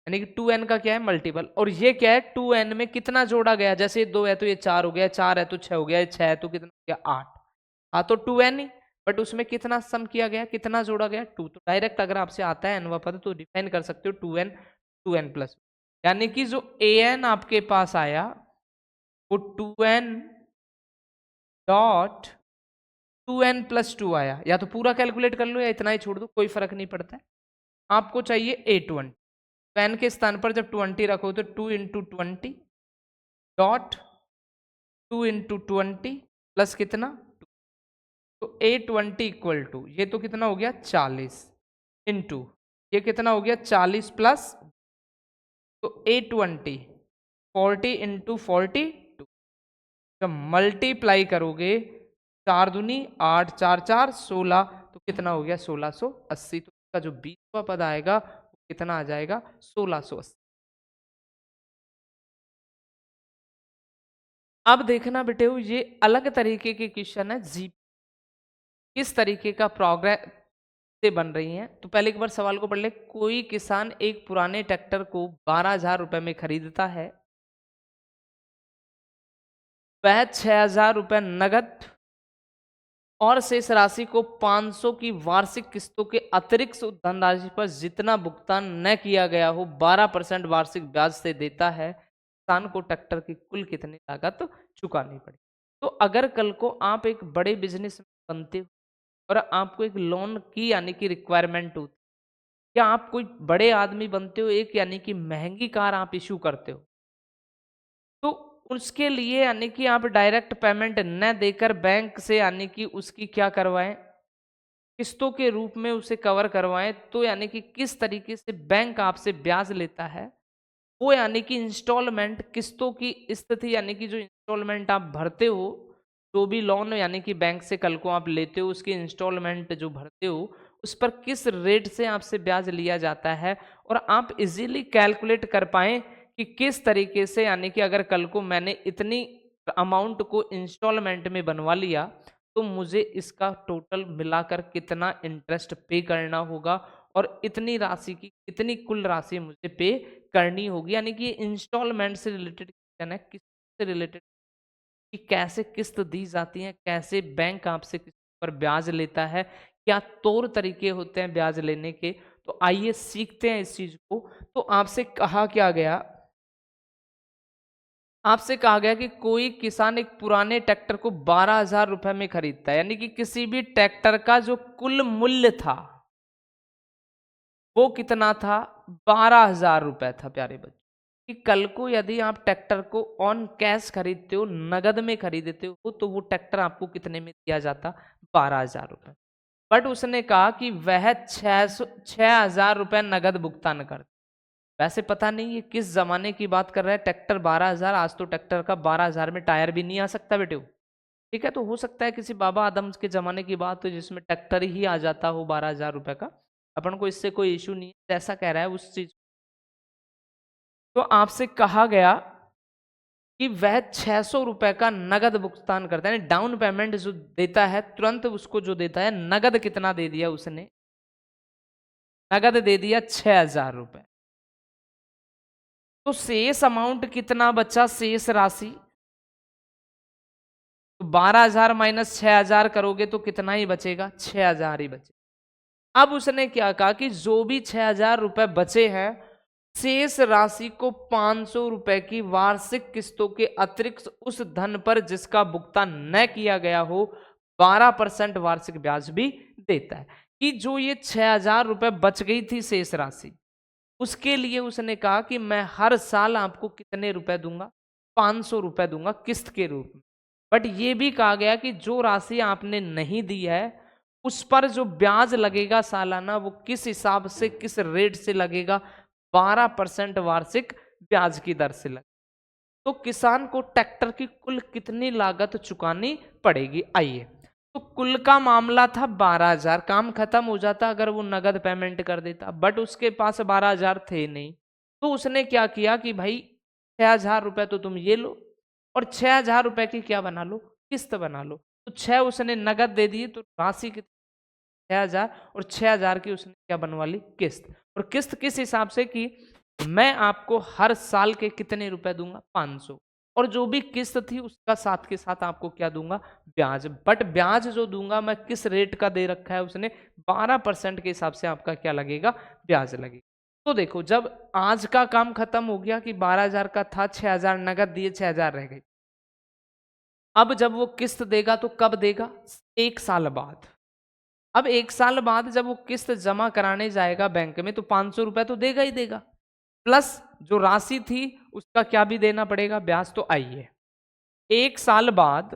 यानी कि 2n का क्या है मल्टीपल, और ये क्या है 2n में कितना जोड़ा गया, जैसे 2 है तो ये 4 हो गया, 4 है तो 6 हो गया, 6 है तो कितना हो गया 8, हाँ तो 2n ही, बट उसमें कितना सम किया गया, कितना जोड़ा गया 2, तो डायरेक्ट अगर आपसे आता है n पद तो डिफाइन कर सकते हो 2n 2n प्लस, यानी कि जो an आपके पास आया वो 2n डॉट 2n + 2 आया, या तो पूरा कैलकुलेट कर लो या इतना ही छोड़ दो, कोई फर्क नहीं पड़ता है, आपको चाहिए a20, तो n के स्थान पर जब 20 रखो तो 2 × 20 डॉट 2 × 20 प्लस कितना 2, तो a20 = ये तो कितना हो गया 40 इंटू ये कितना हो गया 40 प्लस, तो a20 40 × 42, जब मल्टीप्लाई करोगे 4 दूनी 8 4 4 16, तो कितना हो गया 1680, तो इसका जो 20वां पद आएगा वो कितना आ जाएगा 1680। अब देखना बेटे ये अलग तरीके के क्वेश्चन है, जी किस तरीके का प्रोग्रेस से बन रही हैं, तो पहले एक बार सवाल को पढ़ ले, कोई किसान एक पुराने ट्रैक्टर को 12,000 रुपए में खरीदता है, वह 6,000 रुपए नगद और शेष राशि को 500 की वार्षिक किस्तों के अतिरिक्त धनराशि पर जितना भुगतान न किया गया हो 12% वार्षिक ब्याज से देता है, किसान को ट्रैक्टर की कुल कितनी लागत चुकानी पड़े। तो अगर कल को आप एक बड़े बिजनेस बनते हो और आपको एक लोन की यानी कि रिक्वायरमेंट होती है, या आप कोई बड़े आदमी बनते हो, एक यानी कि महंगी कार आप इशू करते हो, तो उसके लिए यानी कि आप डायरेक्ट पेमेंट न देकर बैंक से यानी कि उसकी क्या करवाएं, किस्तों के रूप में उसे कवर करवाएं, तो यानी कि किस तरीके से बैंक आपसे ब्याज लेता है, वो यानी कि इंस्टॉलमेंट किस्तों की स्थिति, यानी कि जो इंस्टॉलमेंट आप भरते हो, जो भी लोन यानी कि बैंक से कल को आप लेते हो उसकी इंस्टॉलमेंट जो भरते हो उस पर किस रेट से आपसे ब्याज लिया जाता है, और आप इजीली कैलकुलेट कर पाए कि किस तरीके से, यानी कि अगर कल को मैंने इतनी अमाउंट को इंस्टॉलमेंट में बनवा लिया तो मुझे इसका टोटल मिलाकर कितना इंटरेस्ट पे करना होगा, और इतनी राशि की इतनी कुल राशि मुझे पे करनी होगी, यानी कि इंस्टॉलमेंट से रिलेटेड क्वेश्चन है, किस्त से रिलेटेड कि कैसे किस्त दी जाती है, कैसे बैंक आपसे किस्त पर ब्याज लेता है, क्या तौर तरीके होते हैं ब्याज लेने के, तो आइए सीखते हैं इस चीज को। तो आपसे कहा क्या गया, आपसे कहा गया कि कोई किसान एक पुराने ट्रैक्टर को 12,000 रुपए में खरीदता है, यानी कि किसी भी ट्रैक्टर का जो कुल मूल्य था वो कितना था 12,000 रुपए था प्यारे बच्चों, कि कल को यदि आप ट्रैक्टर को ऑन कैश खरीदते हो, नगद में खरीदते हो, तो वो ट्रैक्टर आपको कितने में दिया जाता 12,000 रुपए, बट उसने कहा कि वह 6,000 रुपए नगद भुगतान कर, वैसे पता नहीं ये किस जमाने की बात कर रहा है, ट्रैक्टर 12,000, आज तो ट्रैक्टर का 12,000 में टायर भी नहीं आ सकता बेटे, ठीक है, तो हो सकता है किसी बाबा आदम के जमाने की बात हो जिसमें ट्रैक्टर ही आ जाता हो 12,000 रुपए का, अपन को इससे कोई इशू नहीं है, ऐसा कह रहा है उस चीज। तो आपसे कहा गया कि वह 600 रुपए का नगद भुगतान करता है, डाउन पेमेंट जो देता है तुरंत उसको जो देता है, नगद कितना दे दिया उसने, नगद दे दिया 6,000 रुपए, तो शेष अमाउंट कितना बचा, शेष राशि तो 12,000 माइनस 6,000 करोगे तो कितना ही बचेगा, 6,000 ही बचेगा। अब उसने क्या कहा कि जो भी 6,000 रुपए बचे हैं, शेष राशि को 500 रुपए की वार्षिक किस्तों के अतिरिक्त उस धन पर जिसका भुगतान न किया गया हो 12% वार्षिक ब्याज भी देता है। कि जो ये 6,000 रुपए बच गई थी शेष राशि, उसके लिए उसने कहा कि मैं हर साल आपको कितने रुपए दूंगा, 500 रुपए दूंगा किस्त के रूप में। बट ये भी कहा गया कि जो राशि आपने नहीं दी है उस पर जो ब्याज लगेगा सालाना, वो किस हिसाब से, किस रेट से लगेगा, 12% वार्षिक ब्याज की दर से लगेगा। तो किसान को ट्रैक्टर की कुल कितनी लागत चुकानी पड़ेगी, आइए। तो कुल का मामला था 12,000, काम खत्म हो जाता अगर वो नगद पेमेंट कर देता, बट उसके पास 12,000 थे नहीं। तो उसने क्या किया कि भाई 6,000 रुपए तो तुम ये लो और 6,000 रुपए की क्या बना लो, किस्त बना लो। तो 6 उसने नगद दे दिए, तो राशि कितनी, 6,000, और 6,000 की उसने क्या बनवा ली, किस्त। और किस्त किस हिसाब से कि मैं आपको हर साल के कितने रुपए दूंगा, 500, और जो भी किस्त थी उसका साथ के साथ आपको क्या दूंगा, ब्याज। बट ब्याज जो दूंगा मैं किस रेट का दे रखा है उसने, 12% के हिसाब से आपका क्या लगेगा, ब्याज लगेगा। तो देखो जब आज का काम खत्म हो गया कि 12,000 का था, 6,000 नगद दिए, 6,000 रह गए। अब जब वो किस्त देगा तो कब देगा, 1 साल बाद। अब 1 साल बाद जब वो किस्त जमा कराने जाएगा बैंक में तो 500 रुपए तो देगा ही देगा, प्लस जो राशि थी उसका क्या भी देना पड़ेगा, ब्याज। तो आइए 1 साल बाद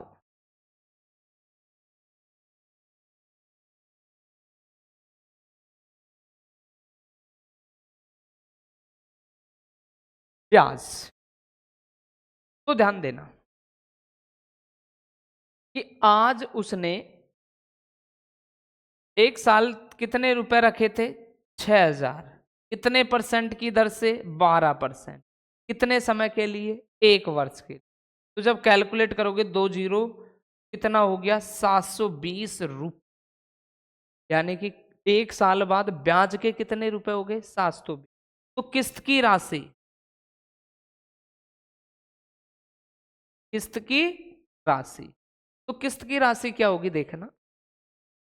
ब्याज, तो ध्यान देना कि आज उसने 1 साल कितने रुपए रखे थे, 6,000, कितने परसेंट की दर से, 12%, कितने समय के लिए, 1 वर्ष के लिए। तो जब कैलकुलेट करोगे 2 जीरो, कितना हो गया, 720 रुपये। यानी कि 1 साल बाद ब्याज के कितने रुपए हो गए, 720। तो किस्त की राशि, किस्त की राशि, तो किस्त की राशि क्या होगी देखना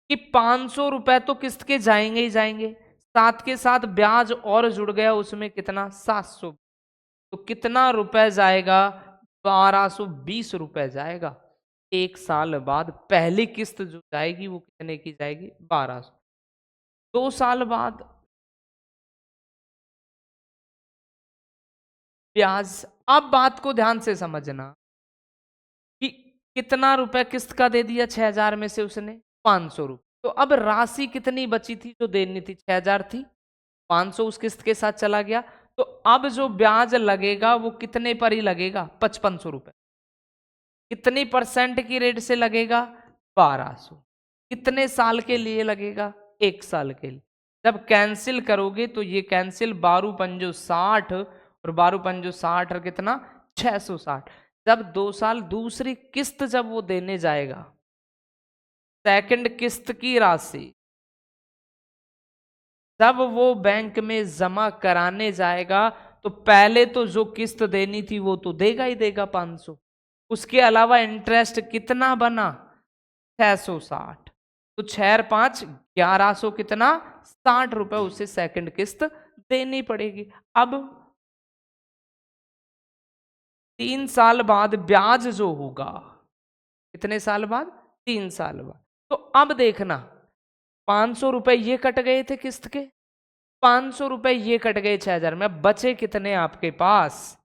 कि 500 रुपए तो किस्त के जाएंगे ही जाएंगे, साथ के साथ ब्याज और जुड़ गया उसमें, कितना, 700। तो कितना रुपए जाएगा, 1,220 रुपए जाएगा। 1 साल बाद पहली किस्त जो जाएगी वो कितने की जाएगी, 1,200। 2 साल बाद ब्याज। अब बात को ध्यान से समझना कि कितना रुपए किस्त का दे दिया, 6,000 में से उसने 500 रुपए। तो अब राशि कितनी बची थी जो देनी थी, 6,000 थी, 500 उस किस्त के साथ चला गया। तो अब जो ब्याज लगेगा वो कितने पर ही लगेगा, 5,500 रुपए। कितनी परसेंट की रेट से लगेगा, 1,200। कितने साल के लिए लगेगा, 1 साल के लिए। जब कैंसिल करोगे तो ये कैंसिल, 12 पंजो 60 और 12 पंजो 60 और कितना, 660। जब 2 साल दूसरी किस्त जब वो देने जाएगा, सेकंड किस्त की राशि जब वो बैंक में जमा कराने जाएगा, तो पहले तो जो किस्त देनी थी वो तो देगा ही देगा, 500। उसके अलावा इंटरेस्ट कितना बना, 660। तो 6 और 5 1100, कितना, 60 रुपए उसे सेकंड किस्त देनी पड़ेगी। अब 3 साल बाद ब्याज जो होगा, कितने साल बाद, 3 साल बाद। तो अब देखना 500 रुपए ये कट गए थे किस्त के, 500 रुपए ये कट गए 6,000 में, अब बचे कितने आपके पास,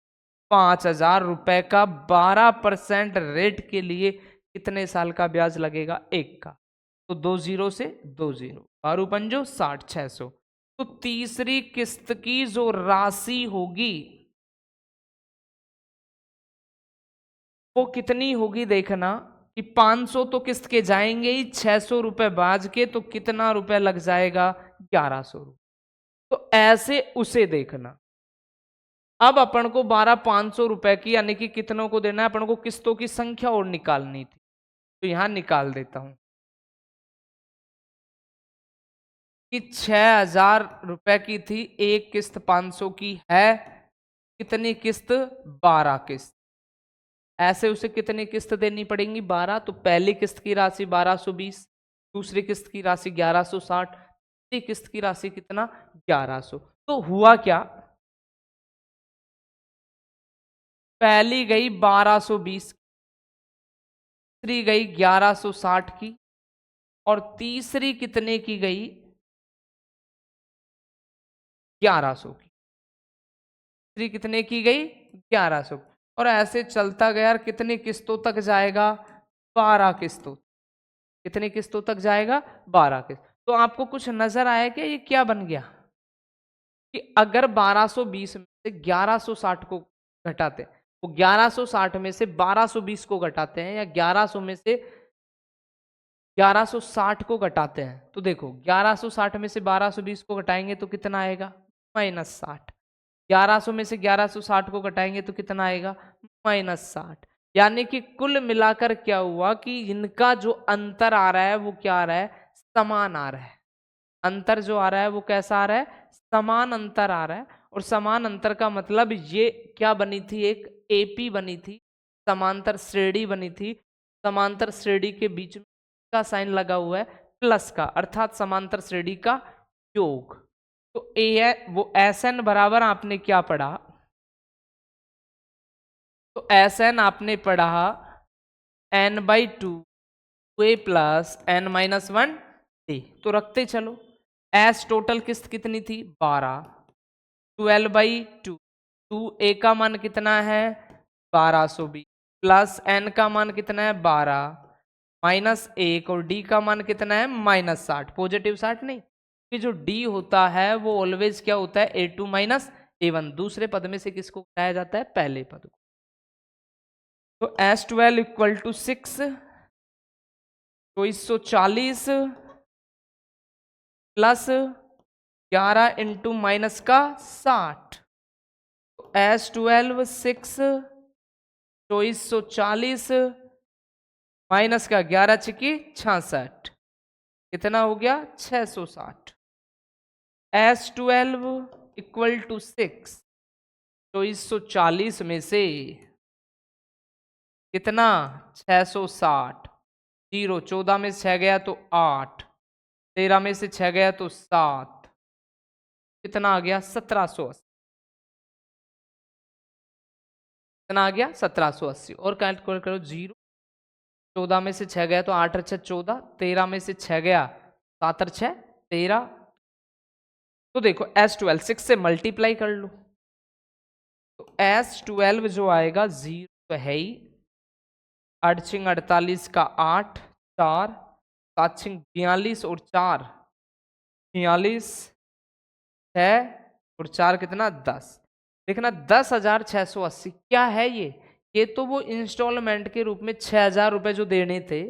5,000 रुपए का 12% रेट के लिए कितने साल का ब्याज लगेगा, 1 का। तो 2 जीरो से 2 जीरो, 12 पंजो 60, 600। तो तीसरी किस्त की जो राशि होगी वो कितनी होगी देखना कि 500 तो किस्त के जाएंगे ही, 600 रुपए बाज के, तो कितना रुपए लग जाएगा, 1,100 रुपए। तो ऐसे उसे देखना। अब अपन को 12,500 रुपए की, यानी कि कितनों को देना है, अपन को किस्तों की संख्या और निकालनी थी, तो यहां निकाल देता हूं कि 6,000 रुपए की थी एक किस्त, 500 की है, कितनी किस्त, 12 किस्त। ऐसे उसे कितनी किस्त देनी पड़ेंगी? 12। तो पहली किस्त की राशि 1220, दूसरी किस्त की राशि 1160, तीसरी किस्त की राशि कितना? 1100। तो हुआ क्या, पहली गई 1220, दूसरी गई 1160 की, और तीसरी कितने की गई? 1100 की। तीसरी कितने की गई? 1100। और ऐसे चलता गया यार, कितनी किस्तों तक जाएगा? 12 किस्तों। कितनी किस्तों तक जाएगा? 12 किस्त। तो आपको कुछ नजर आया क्या ये क्या बन गया? कि अगर 1220 में से 1160 को घटाते हैं, वो 1160 में से 1220 को घटाते हैं, या 1100 में से 1160 को घटाते हैं, तो देखो 1160 में से 1220 को घटाएंगे तो कितना आएगा? -60। 1100 में से 1160 को घटाएंगे तो कितना आएगा? -60। यानी कि कुल मिलाकर क्या हुआ कि इनका जो अंतर आ रहा है वो क्या आ रहा है? समान आ रहा है। अंतर जो आ रहा है वो कैसा आ रहा है? समान अंतर आ रहा है। और समान अंतर का मतलब ये क्या बनी थी? एक एपी बनी थी, समांतर श्रेणी बनी थी। समांतर श्रेणी के बीच में का साइन लगा हुआ है प्लस का, अर्थात समांतर श्रेणी का योग। तो ए वो एस एन बराबर आपने क्या पढ़ा? तो एस एन आपने पढ़ा n/2 ए प्लस n-1 डी। तो रखते चलो। एस टोटल किस्त कितनी थी? 12। 12/2। 2 ए का मान कितना है? 1220 प्लस एन का मान कितना है? 12 -1, और डी का मान कितना है? -60। पॉजिटिव 60 नहीं, कि जो डी होता है वो ऑलवेज क्या होता है? A2 - A1। दूसरे पद में से किसको घटाया जाता है? पहले पद को। तो S12 = 6, तो 140 प्लस 11 इंटू माइनस का 60। तो S12 6, 2440 माइनस का 11 छिकी 66, कितना हो गया? 660। S12 = 6, 2440 में से कितना? 660। 0 14 में से 6 गया तो 8, 13 में से 6 गया तो 7, कितना आ गया? 1780। कितना आ गया? 1780। और कैलकुलेट करो। 0 14 में से 6 गया तो 8 और 6 14, 13 में से 6 गया 7 और 6 13। तो देखो S12 6 से मल्टीप्लाई कर लो, तो S12 जो आएगा 0 तो है ही, 8 छिंग 48 का 8, 4 7 छिंग 42 और 4 46, 6 और 4 कितना? 10। देखना 10,680 क्या है ये तो वो इंस्टॉलमेंट के रूप में 6,000 रुपए जो देने थे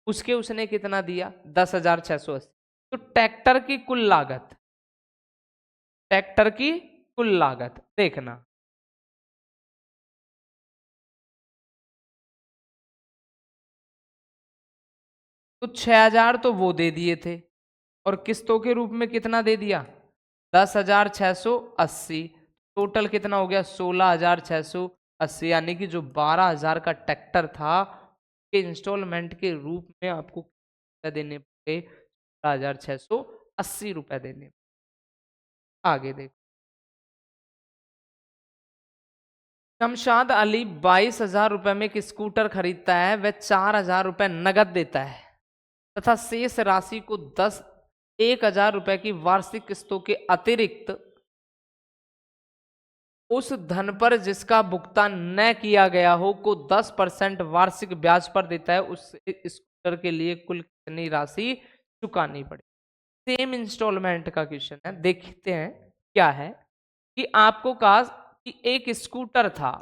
उसके उसने कितना दिया? 10,680। तो ट्रैक्टर की कुल लागत, ट्रैक्टर की कुल लागत देखना, तो 6,000 तो वो दे दिए थे, और किस्तों के रूप में कितना दे दिया? 10,680। टोटल कितना हो गया? 16,680। यानी कि जो 12,000 का ट्रैक्टर था के इंस्टॉलमेंट के रूप में आपको देने पड़े 16,680 रुपए देने। आगे देखो, शमशाद अली 22,000 रुपए में एक स्कूटर खरीदता है, वह 4,000 रुपए नगद देता है तथा शेष राशि को 1,000 रुपए की वार्षिक किस्तों के अतिरिक्त उस धन पर जिसका भुगतान न किया गया हो को 10% वार्षिक ब्याज पर देता है। उस स्कूटर के लिए कुल कितनी राशि चुकानी पड़ेगी? सेम इंस्टॉलमेंट का क्वेश्चन है, देखते हैं क्या है। कि आपको कहा कि एक स्कूटर था,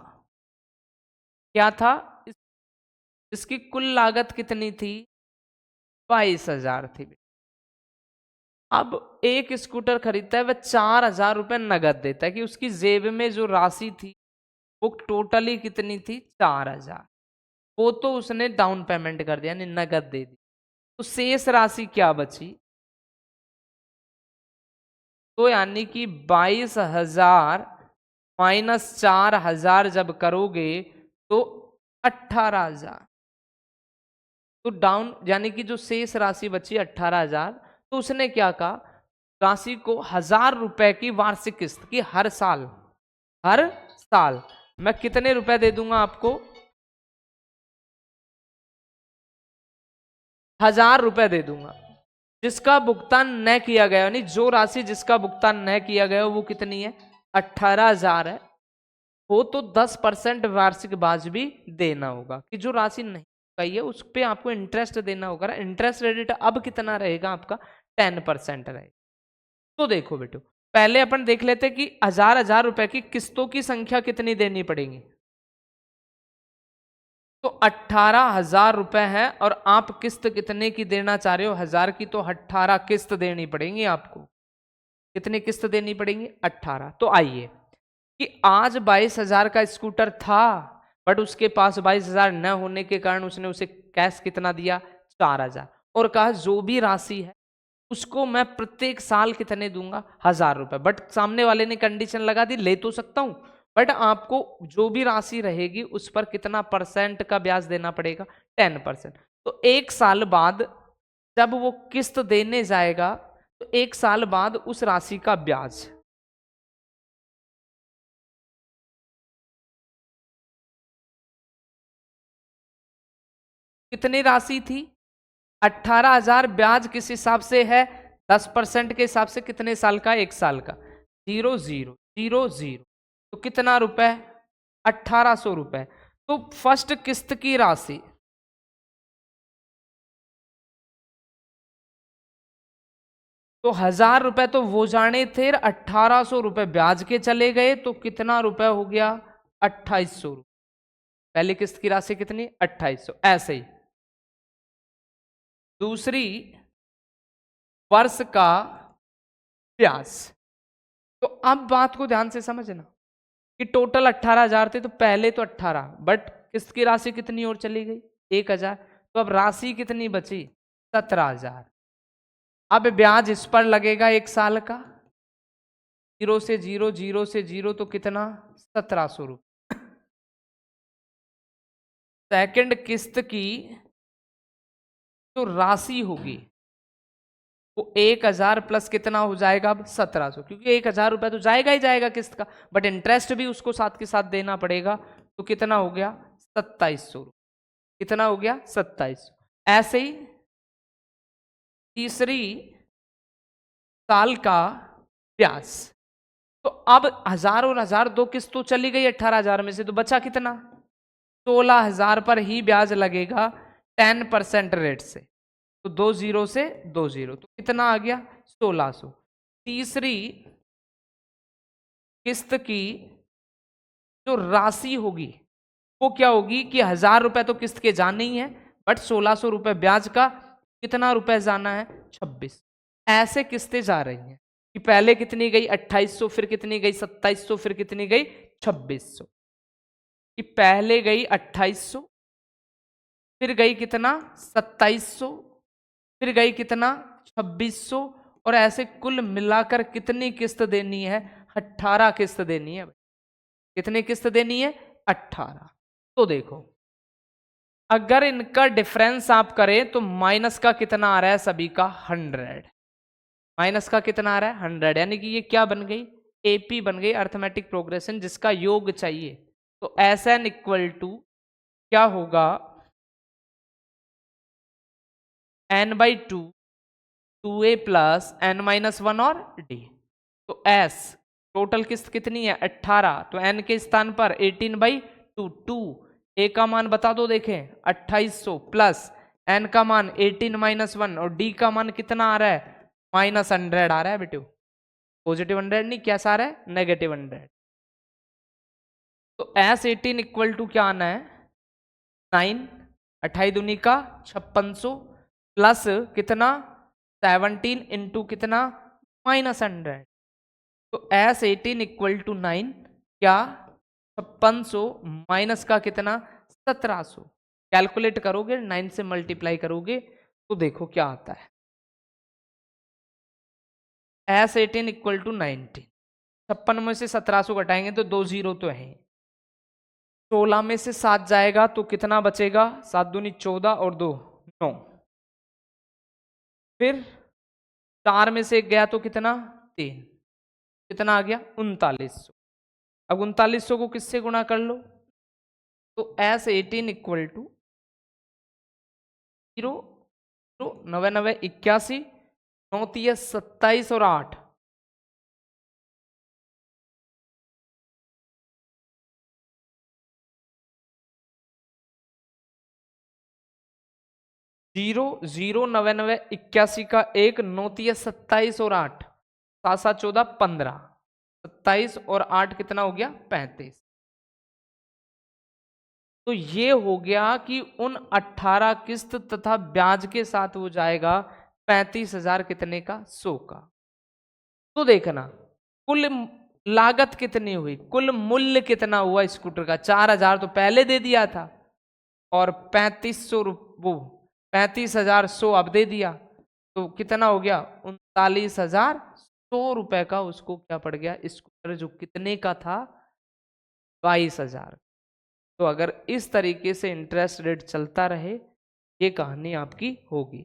क्या था? इसकी कुल लागत कितनी थी? 22,000 थी। अब एक स्कूटर खरीदता है, वह 4,000 रुपए नगद देता है, कि उसकी जेब में जो राशि थी वो टोटली कितनी थी? 4,000। वो तो उसने डाउन पेमेंट कर दिया, यानी नगद दे दी। तो शेष राशि क्या बची? तो यानी कि 22,000 - 4,000 जब करोगे तो 18,000। तो डाउन यानी कि जो शेष राशि बची 18,000, तो उसने क्या कहा, राशि को 1,000 रुपए की वार्षिक किस्त की हर साल मैं कितने रुपए दे दूंगा आपको, 1,000 रुपए दे दूंगा। जिसका भुगतान न किया गया, यानी जो राशि जिसका भुगतान न किया गया वो कितनी है, 18,000 है। हो तो 10% वार्षिक ब्याज भी देना होगा, कि जो राशि नहीं गई है उस पर आपको इंटरेस्ट देना होगा। इंटरेस्ट रेट अब कितना रहेगा आपका, 10% रहेगा। तो देखो बेटो, पहले अपन देख लेते कि 1,000 की किस्तों की संख्या कितनी देनी पड़ेगी। तो 18,000 रुपए है, और आप किस्त कितने की देना चाह रहे हो, 1,000 की, तो 18 किस्त देनी पड़ेंगी आपको। कितनी किस्त देनी पड़ेंगी, 18। तो आइए कि आज 22,000 का स्कूटर था, बट उसके पास 22,000 न होने के कारण उसने उसे कैश कितना दिया, 4,000, और कहा जो भी राशि है उसको मैं प्रत्येक साल कितने दूंगा, 1,000 रुपए। बट सामने वाले ने कंडीशन लगा दी, ले तो सकता हूं, बट आपको जो भी राशि रहेगी उस पर कितना परसेंट का ब्याज देना पड़ेगा, 10%। तो एक साल बाद जब वो किस्त देने जाएगा, तो एक साल बाद उस राशि का ब्याज, कितनी राशि थी, 18,000। ब्याज किस हिसाब से है, 10% के हिसाब से। कितने साल का, एक साल का। 0,0,0,0 तो कितना रुपए, 1,800 रुपए। तो फर्स्ट किस्त की राशि, तो 1,000 रुपए तो वो जाने थे, 1,800 रुपए ब्याज के चले गए, तो कितना रुपए हो गया, 2,800 रुपए। पहली किस्त की राशि कितनी, 2,800। ऐसे ही दूसरी वर्ष का ब्याज। तो अब बात को ध्यान से समझना कि टोटल 18,000 थे, तो पहले तो 18, बट किस्त की राशि कितनी और चली गई, 1,000। तो अब राशि कितनी बची, 17,000। अब ब्याज इस पर लगेगा एक साल का, 0 से 0, 0 से 0, तो कितना, 1,700 रुपये। सेकंड किस्त की जो राशि होगी वो 1,000 प्लस कितना हो जाएगा, अब 1,700, क्योंकि 1,000 रुपए तो जाएगा ही जाएगा किस्त का, बट इंटरेस्ट भी उसको साथ के साथ देना पड़ेगा। तो कितना हो गया, 2,700। कितना हो गया, 2,700। ऐसे ही तीसरी साल का ब्याज। तो अब 1,000 और 1,000 दो किस्त तो चली गई 18,000 में से, तो बचा कितना, 16,000 पर ही ब्याज लगेगा 10% रेट से। तो 20 से 20, तो कितना आ गया, 1,600। तीसरी किस्त की जो राशि होगी वो क्या होगी कि 1,000 रुपए तो किस्त के जाने ही है, बट 1,600 रुपए ब्याज का, कितना रुपए जाना है, 26। ऐसे किस्तें जा रही हैं कि पहले कितनी गई, 2,800, फिर कितनी गई, 2,700, फिर कितनी गई, 2,600। कि पहले गई 2,800, फिर गई कितना, 2,700, फिर गई कितना, 2,600, और ऐसे कुल मिलाकर कितनी किस्त देनी है, 18 किस्त देनी है। कितनी किस्त देनी है, 18। तो देखो, अगर इनका डिफरेंस आप करें तो माइनस का कितना आ रहा है, सभी का 100। माइनस का कितना आ रहा है, 100, यानी कि ये क्या बन गई, एपी बन गई, अर्थमेटिक प्रोग्रेशन, जिसका योग चाहिए। तो एस एन इक्वल टू क्या होगा, n/2, 2a प्लस n-1 और d। तो s टोटल किस्त कितनी है, 18, तो n के स्थान पर 18/2, 2 a का मान बता दो, देखें 2,800, प्लस n का मान 18-1, और d का मान कितना आ रहा है, -100 आ रहा है बेटे। पॉजिटिव 100 नहीं, कैसा आ रहा है, -100। तो S18 इक्वल टू क्या आना है, 9, 28 दूनी का 5600, प्लस कितना, 17 इंटू कितना, -100। तो S18 इक्वल टू 9, क्या, 5600 माइनस का कितना, 1700। कैलकुलेट करोगे, 9 से मल्टीप्लाई करोगे तो देखो क्या आता है, S18 इक्वल टू 90। 56 में से 1700 घटाएंगे तो 2 0 तो है, 16 में से 7 जाएगा तो कितना बचेगा? 7 दूनी 14 और 2 9। फिर 4 में से 1 गया तो कितना? 3। कितना आ गया? 3900। अब 3900 को किससे गुणा कर लो? तो S18 इक्वल टू 0 9 9 81 9 27 और 8। 0 0 9 9 81 का 1 9 27 और 8 7 7 14 15 27 और 8 कितना हो गया? 35। तो ये हो गया कि उन 18 किस्त तथा ब्याज के साथ वो जाएगा 35,000 कितने का? 100 का। तो देखना कुल लागत कितनी हुई, कुल मूल्य कितना हुआ स्कूटर का? 4,000 तो पहले दे दिया था और 3500 वो 35,100 अब दे दिया, तो कितना हो गया? 39,100 रुपए का उसको क्या पड़ गया? स्कूटर जो कितने का था? 22,000। तो अगर इस तरीके से इंटरेस्ट रेट चलता रहे, ये कहानी आपकी होगी।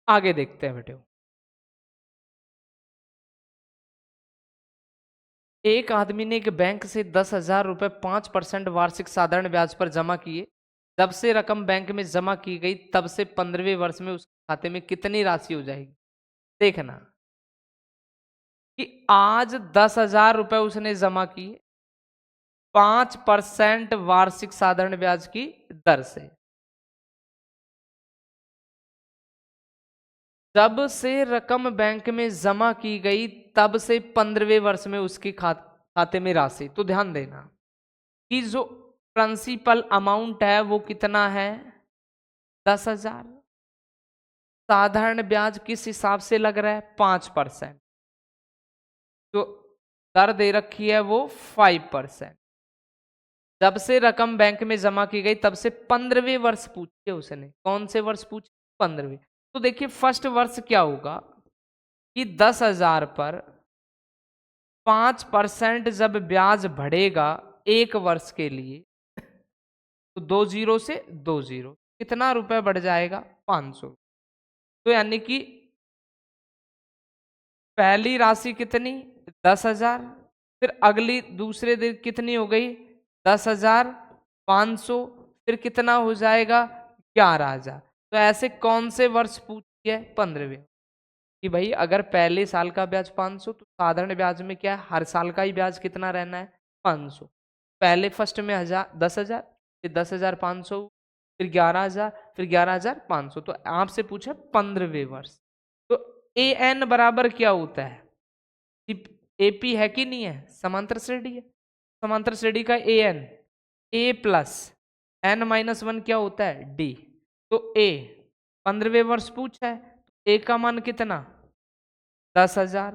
आगे देखते हैं बेटे। एक आदमी ने एक बैंक से 10,000 रुपए 5% वार्षिक साधारण ब्याज पर जमा किए। जब से रकम बैंक में जमा की गई तब से 15वें वर्ष में उसके खाते में कितनी राशि हो जाएगी? देखना कि आज 10,000 रुपए उसने जमा किए 5% वार्षिक साधारण ब्याज की दर से। जब से रकम बैंक में जमा की गई तब से 15वें वर्ष में उसके खाते में राशि। तो ध्यान देना कि जो प्रिंसिपल अमाउंट है वो कितना है? 10,000। साधारण ब्याज किस हिसाब से लग रहा है? 5%। तो दर दे रखी है वो 5%। जब से रकम बैंक में जमा की गई तब से 15वें वर्ष पूछे उसने। कौन से वर्ष पूछे? 15वें। तो देखिए फर्स्ट वर्ष क्या होगा कि 10,000 पर 5% जब ब्याज बढ़ेगा एक वर्ष के लिए, तो 2 जीरो से 2 जीरो कितना रुपए बढ़ जाएगा? 500। तो यानी कि पहली राशि कितनी? 10,000। फिर अगली दूसरे दिन कितनी हो गई? 10,500। फिर कितना हो जाएगा? 11,000। तो ऐसे कौन से वर्ष पूछी है? 15वें। कि भाई अगर पहले साल का ब्याज 500 तो साधारण ब्याज में क्या है? हर साल का ही ब्याज कितना रहना है? 500। पहले फर्स्ट में 10,000, फिर 10,500, फिर 11,000, फिर 11,500। तो आपसे पूछा 15वें वर्ष। तो ए एन बराबर क्या होता है? एपी है कि नहीं है? समांतर श्रेणी है। समांतर श्रेणी का a n a plus n minus 1 क्या होता है? डी। तो ए 15वें वर्ष पूछा है, ए का मान कितना? 10,000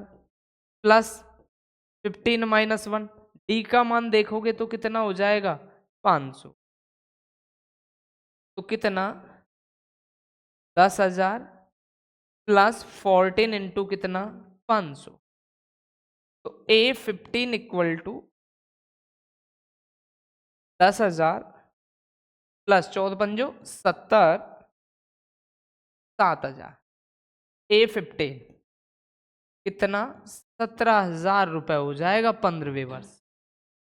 प्लस 15 माइनस 1। डी का मान देखोगे तो कितना हो जाएगा? 500। तो कितना? 10,000 प्लस 14 इंटू कितना? 500। तो A15 इक्वल टू 10,000 प्लस 14 पंजो 70 7,000। A15 कितना? 17,000 रुपए हो जाएगा 15वें वर्ष।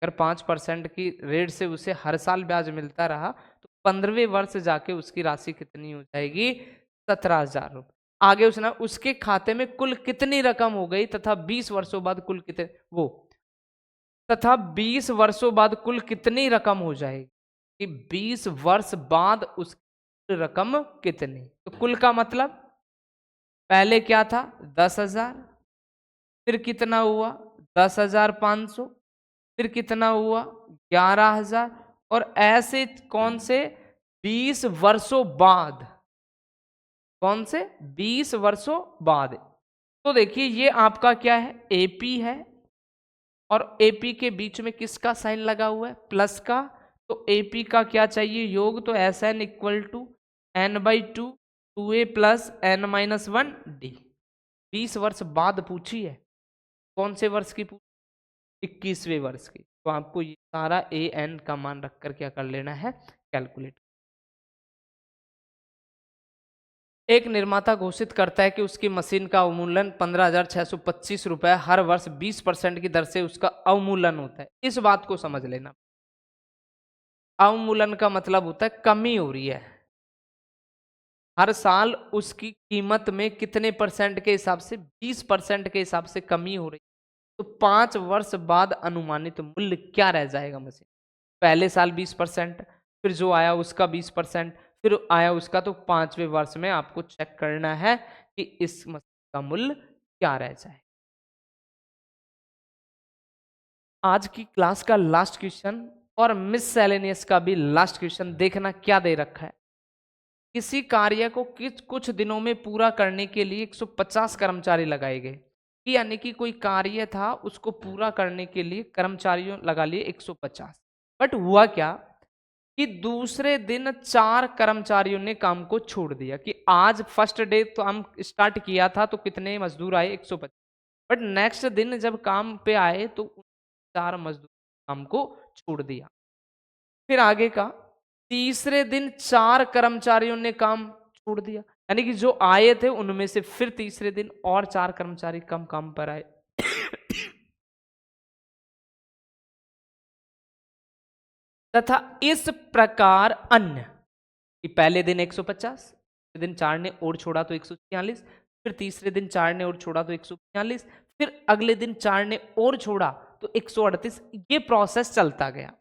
अगर 5% की रेट से उसे हर साल ब्याज मिलता रहा तो 15वें वर्ष जाके उसकी राशि कितनी हो जाएगी? 17,000 रुपए। आगे उसने उसके खाते में कुल कितनी रकम हो गई तथा 20 वर्षों बाद कुल कितने वो तथा 20 वर्षों बाद कुल कितनी रकम हो जाएगी? कि 20 वर्ष बाद उसकी रकम कितनी? तो कुल का मतलब पहले क्या था? 10,000। फिर कितना हुआ? 10,500। फिर कितना हुआ? 11,000। और ऐसे कौन से 20 वर्षों बाद? कौन से 20 वर्षों बाद? तो देखिए ये आपका क्या है? एपी है और एपी के बीच में किसका साइन लगा हुआ है? प्लस का। तो एपी का क्या चाहिए? योग। तो S N equal to n/2 2a plus n-1 d। 20 वर्ष बाद पूछी है, कौन से वर्ष की पूछी? 21वें वर्ष की। तो आपको ये सारा a n का मान रखकर क्या कर लेना है, कैलकुलेट। एक निर्माता घोषित करता है कि उसकी मशीन का अवमूल्यन 15,625 रुपए हर वर्ष 20% की दर से उसका अवमूल्यन होता है। इस बात को समझ लेना। अवमूल्यन का मतलब होता है कमी हो रही है, हर साल उसकी कीमत में कितने परसेंट के हिसाब से, 20% के हिसाब से कमी हो रही है। तो 5 वर्ष बाद अनुमानित मूल्य क्या रह जाएगा मशीन? पहले साल 20%, फिर जो आया उसका 20%, फिर आया उसका, तो 5वें वर्ष में आपको चेक करना है कि इस मशीन का मूल्य क्या रह जाए। आज की क्लास का लास्ट क्वेश्चन और मिससेलेनियस का भी लास्ट क्वेश्चन देखना क्या दे रखा है। किसी कार्य को कुछ दिनों में पूरा करने के लिए 150 कर्मचारी लगाए गए, यानी कि कोई कार्य था उसको पूरा करने के लिए कर्मचारियों लगा लिए 150। बट हुआ क्या कि दूसरे दिन 4 कर्मचारियों ने काम को छोड़ दिया। कि आज फर्स्ट डे तो हम स्टार्ट किया था तो कितने मजदूर आए, 150। बट नेक्स्ट दिन जब काम पे आए तो 4 मजदूर काम को छोड़ दिया। फिर आगे का तीसरे दिन 4 कर्मचारियों ने काम छोड़ दिया, यानी कि जो आए थे उनमें से फिर तीसरे दिन और 4 कर्मचारी कम काम पर आए। तथा इस प्रकार अन्य, कि पहले दिन 150, दिन 4 ने और छोड़ा तो 146, फिर तीसरे दिन 4 ने और छोड़ा तो 142, फिर अगले दिन 4 ने और छोड़ा तो 138। ये प्रोसेस चलता गया।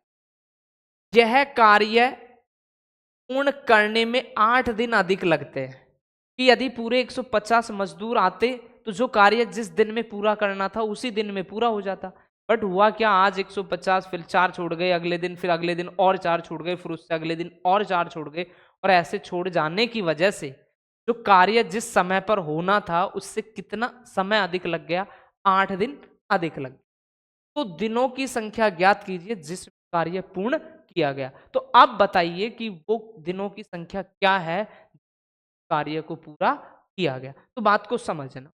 यह कार्य पूर्ण करने में 8 दिन अधिक लगते हैं। कि यदि पूरे 150 मजदूर आते तो जो कार्य जिस दिन में पूरा करना था उसी दिन में पूरा हो जाता। बट हुआ क्या, आज 150, फिर 4 छोड़ गए अगले दिन, फिर अगले दिन और 4 छोड़ गए, फिर उससे अगले दिन और 4 छोड़ गए, और ऐसे छोड़ जाने की वजह से जो कार्य जिस समय पर होना था उससे कितना समय अधिक लग गया, 8 दिन अधिक लग गया। तो दिनों की संख्या ज्ञात कीजिए जिस कार्य पूर्ण किया गया। तो अब बताइए कि वो दिनों की संख्या क्या है, कार्य को पूरा किया गया। तो बात को समझना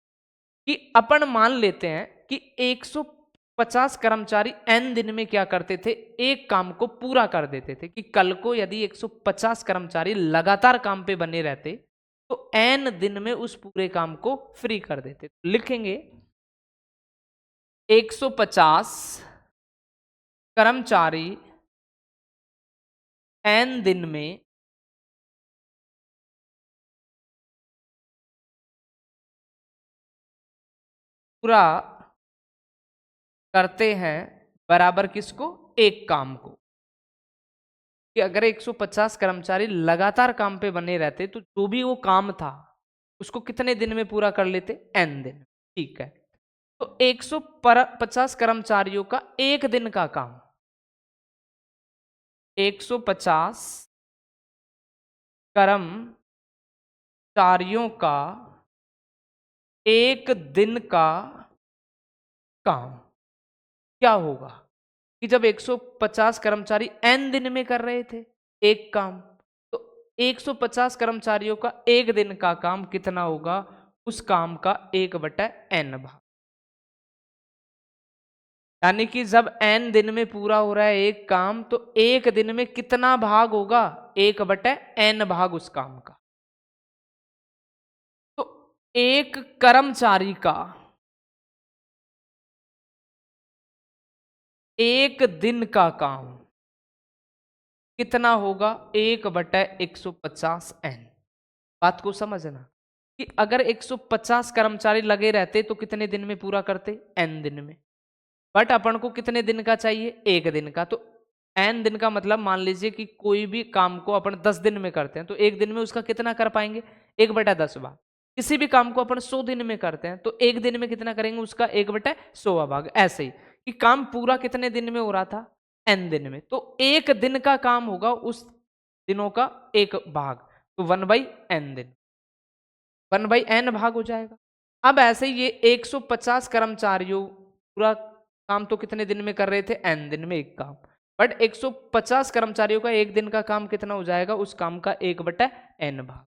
कि अपन मान लेते हैं कि 150 कर्मचारी n दिन में क्या करते थे, एक काम को पूरा कर देते थे। कि कल को यदि 150 कर्मचारी लगातार काम पे बने रहते तो n दिन में उस पूरे काम को फ्री कर देते। लिखेंगे 150 कर्मचारी n दिन में पूरा करते हैं, बराबर किसको, एक काम को। कि अगर 150 कर्मचारी लगातार काम पे बने रहते तो जो भी वो काम था उसको कितने दिन में पूरा कर लेते, n दिन। ठीक है, तो 150 कर्मचारियों का एक दिन का काम, 150 कर्मचारियों का एक दिन का काम क्या होगा। कि जब 150 कर्मचारी n दिन में कर रहे थे एक काम, तो 150 कर्मचारियों का एक दिन का काम कितना होगा, उस काम का 1/n भाग। यानी कि जब n दिन में पूरा हो रहा है एक काम तो एक दिन में कितना भाग होगा, 1/n भाग उस काम का। तो एक कर्मचारी का एक दिन का काम कितना होगा, 1/150n। बात को समझना कि अगर 150 कर्मचारी लगे रहते तो कितने दिन में पूरा करते, n दिन में। बट अपन को कितने दिन का चाहिए, एक दिन का। तो n दिन का मतलब मान लीजिए कि कोई भी काम को अपन 10 दिन में करते हैं तो एक दिन में उसका कितना कर पाएंगे, 1/10 भाग। किसी भी काम को अपन 100 दिन में करते हैं तो एक दिन में कितना करेंगे, उसका 1/100 भाग। ऐसे ही कि काम पूरा कितने दिन में हो रहा था, n दिन में, तो एक दिन का काम होगा उस दिनों का एक भाग, तो 1/n दिन, 1/n भाग हो जाएगा। अब ऐसे ये 150 कर्मचारियों पूरा काम तो कितने दिन में कर रहे थे, n दिन में एक काम। बट 150 कर्मचारियों का एक दिन का काम कितना हो जाएगा, उस काम का 1/n भाग।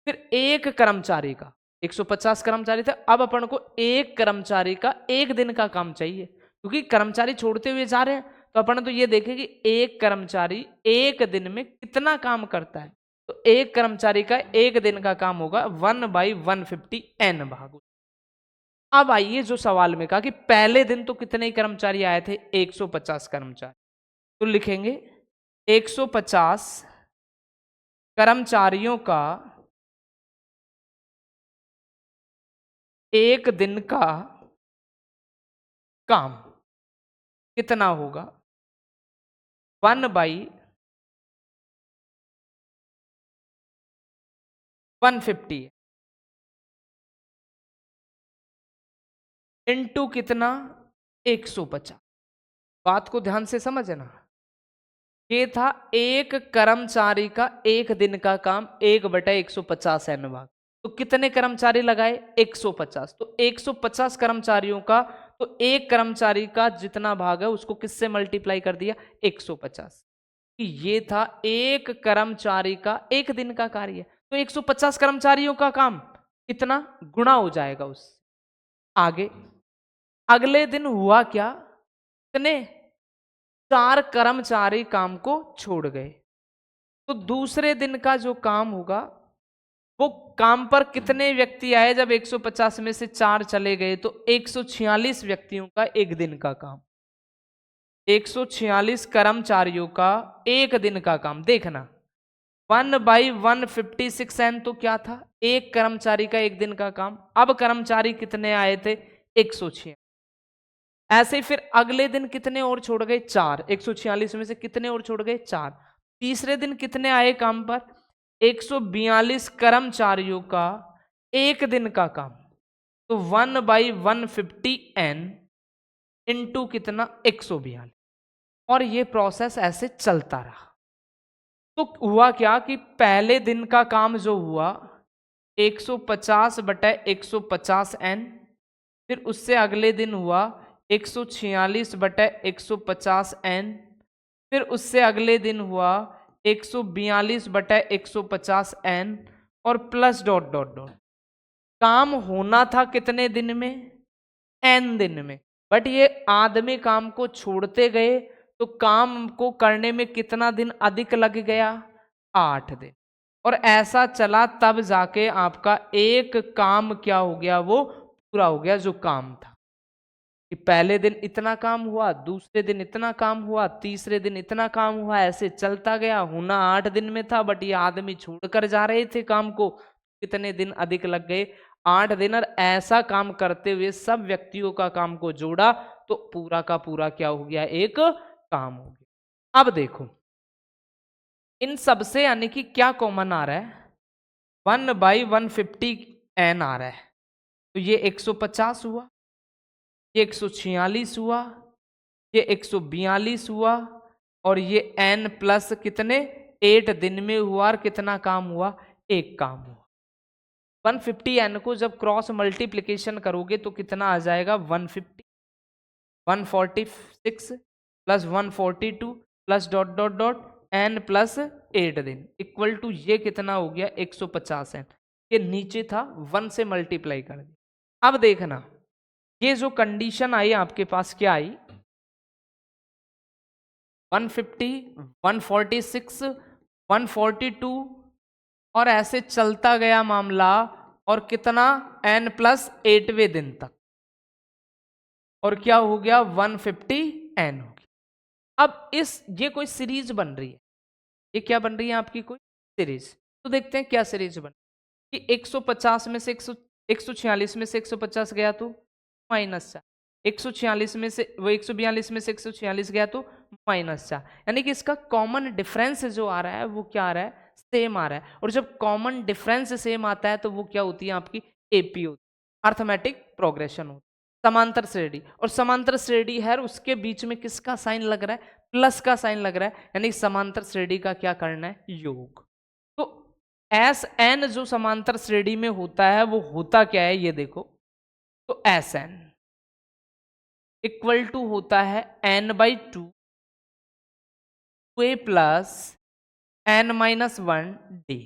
फिर एक कर्मचारी का, 150 कर्मचारी थे, अब अपन को एक कर्मचारी का एक दिन का काम चाहिए, क्योंकि कर्मचारी छोड़ते हुए जा रहे हैं, तो अपन तो ये देखें कि एक कर्मचारी एक दिन में कितना काम करता है। तो एक कर्मचारी का एक दिन का काम होगा 1/150n भाग। अब आइए जो सवाल में कहा कि पहले दिन तो कितने ही कर्मचारी आए थे, 150 कर्मचारी, तो लिखेंगे 150 कर्मचारियों का एक दिन का काम कितना होगा, 1/150 इंटू कितना, 150। बात को ध्यान से समझना, ये था एक कर्मचारी का एक दिन का काम 1/150n भाग। तो कितने कर्मचारी लगाए, 150। तो 150 कर्मचारियों का, तो एक कर्मचारी का जितना भाग है उसको किससे मल्टीप्लाई कर दिया, 150। ये था एक कर्मचारी का एक दिन का कार्य। तो 150 कर्मचारियों का काम कितना गुणा हो जाएगा उस। आगे अगले दिन हुआ क्या, कितने, 4 कर्मचारी काम को छोड़ गए। तो दूसरे दिन का जो काम होगा, वो काम पर कितने व्यक्ति आए, जब 150 में से 4 चले गए तो 146 व्यक्तियों का एक दिन का काम, 146 कर्मचारियों का एक दिन का काम। देखना 1/156n तो क्या था, एक कर्मचारी का एक दिन का काम। अब कर्मचारी कितने आए थे, 106। ऐसे ही फिर अगले दिन कितने और छोड़ गए, 4। 146 में से कितने और छोड़ गए, 4। तीसरे दिन कितने आए काम पर, 142 कर्मचारियों का एक दिन का काम। तो 1/150n इंटू कितना, 142। और ये प्रोसेस ऐसे चलता रहा। तो हुआ क्या कि पहले दिन का काम जो हुआ 150/150n, फिर उससे अगले दिन हुआ 146/150n, फिर उससे अगले दिन हुआ 142/150n, और प्लस डॉट डॉट डॉट। काम होना था कितने दिन में, n दिन में, बट ये आदमी काम को छोड़ते गए, तो काम को करने में कितना दिन अधिक लग गया, 8 दिन। और ऐसा चला, तब जाके आपका एक काम क्या हो गया, वो पूरा हो गया जो काम था। कि पहले दिन इतना काम हुआ, दूसरे दिन इतना काम हुआ, तीसरे दिन इतना काम हुआ, ऐसे चलता गया। होना 8 दिन में था, बट ये आदमी छोड़कर जा रहे थे काम को, कितने दिन अधिक लग गए, 8 दिन। और ऐसा काम करते हुए सब व्यक्तियों का काम को जोड़ा, तो पूरा का पूरा क्या हो गया, एक काम हो गया। अब देखो इन सबसे यानी कि क्या कॉमन आ रहा है, 1/150n आ रहा है। तो ये 150 हुआ, ये 146 हुआ, ये 142 हुआ, और ये n प्लस कितने, 8 दिन में हुआ, और कितना काम हुआ, एक काम हुआ। 150n को जब क्रॉस मल्टीप्लीकेशन करोगे तो कितना आ जाएगा, 150, 146 plus 142 plus dot dot dot n plus 8 दिन इक्वल टू ये कितना हो गया, 150n। ये नीचे था 1 से मल्टीप्लाई कर दिया। अब देखना ये जो कंडीशन आई आपके पास क्या आई, 150, 146, 142, और ऐसे चलता गया मामला, और कितना, n प्लस 8वें दिन तक, और क्या हो गया, 150n हो गया। अब ये कोई सीरीज बन रही है, ये क्या बन रही है आपकी, कोई सीरीज। तो देखते हैं क्या सीरीज बन कि 150 में से 146 में से 150 गया तो -4, 146 में से वो 142 में से 146 गया तो -4, यानी कि इसका कॉमन डिफरेंस जो आ रहा है वो क्या आ रहा है, सेम आ रहा है। और जब कॉमन डिफरेंस सेम आता है तो वो क्या होती है, आपकी एपी होती है, अर्थमेटिक प्रोग्रेशन होती है। समांतर श्रेणी, और समांतर श्रेणी है उसके बीच में किसका साइन लग रहा है, प्लस का साइन लग रहा है, यानी समांतर श्रेणी का क्या करना है, योग। तो एस एन जो समांतर श्रेणी में होता है वो होता क्या है, ये देखो। तो एस एन इक्वल टू होता है n/2 2a plus n minus 1d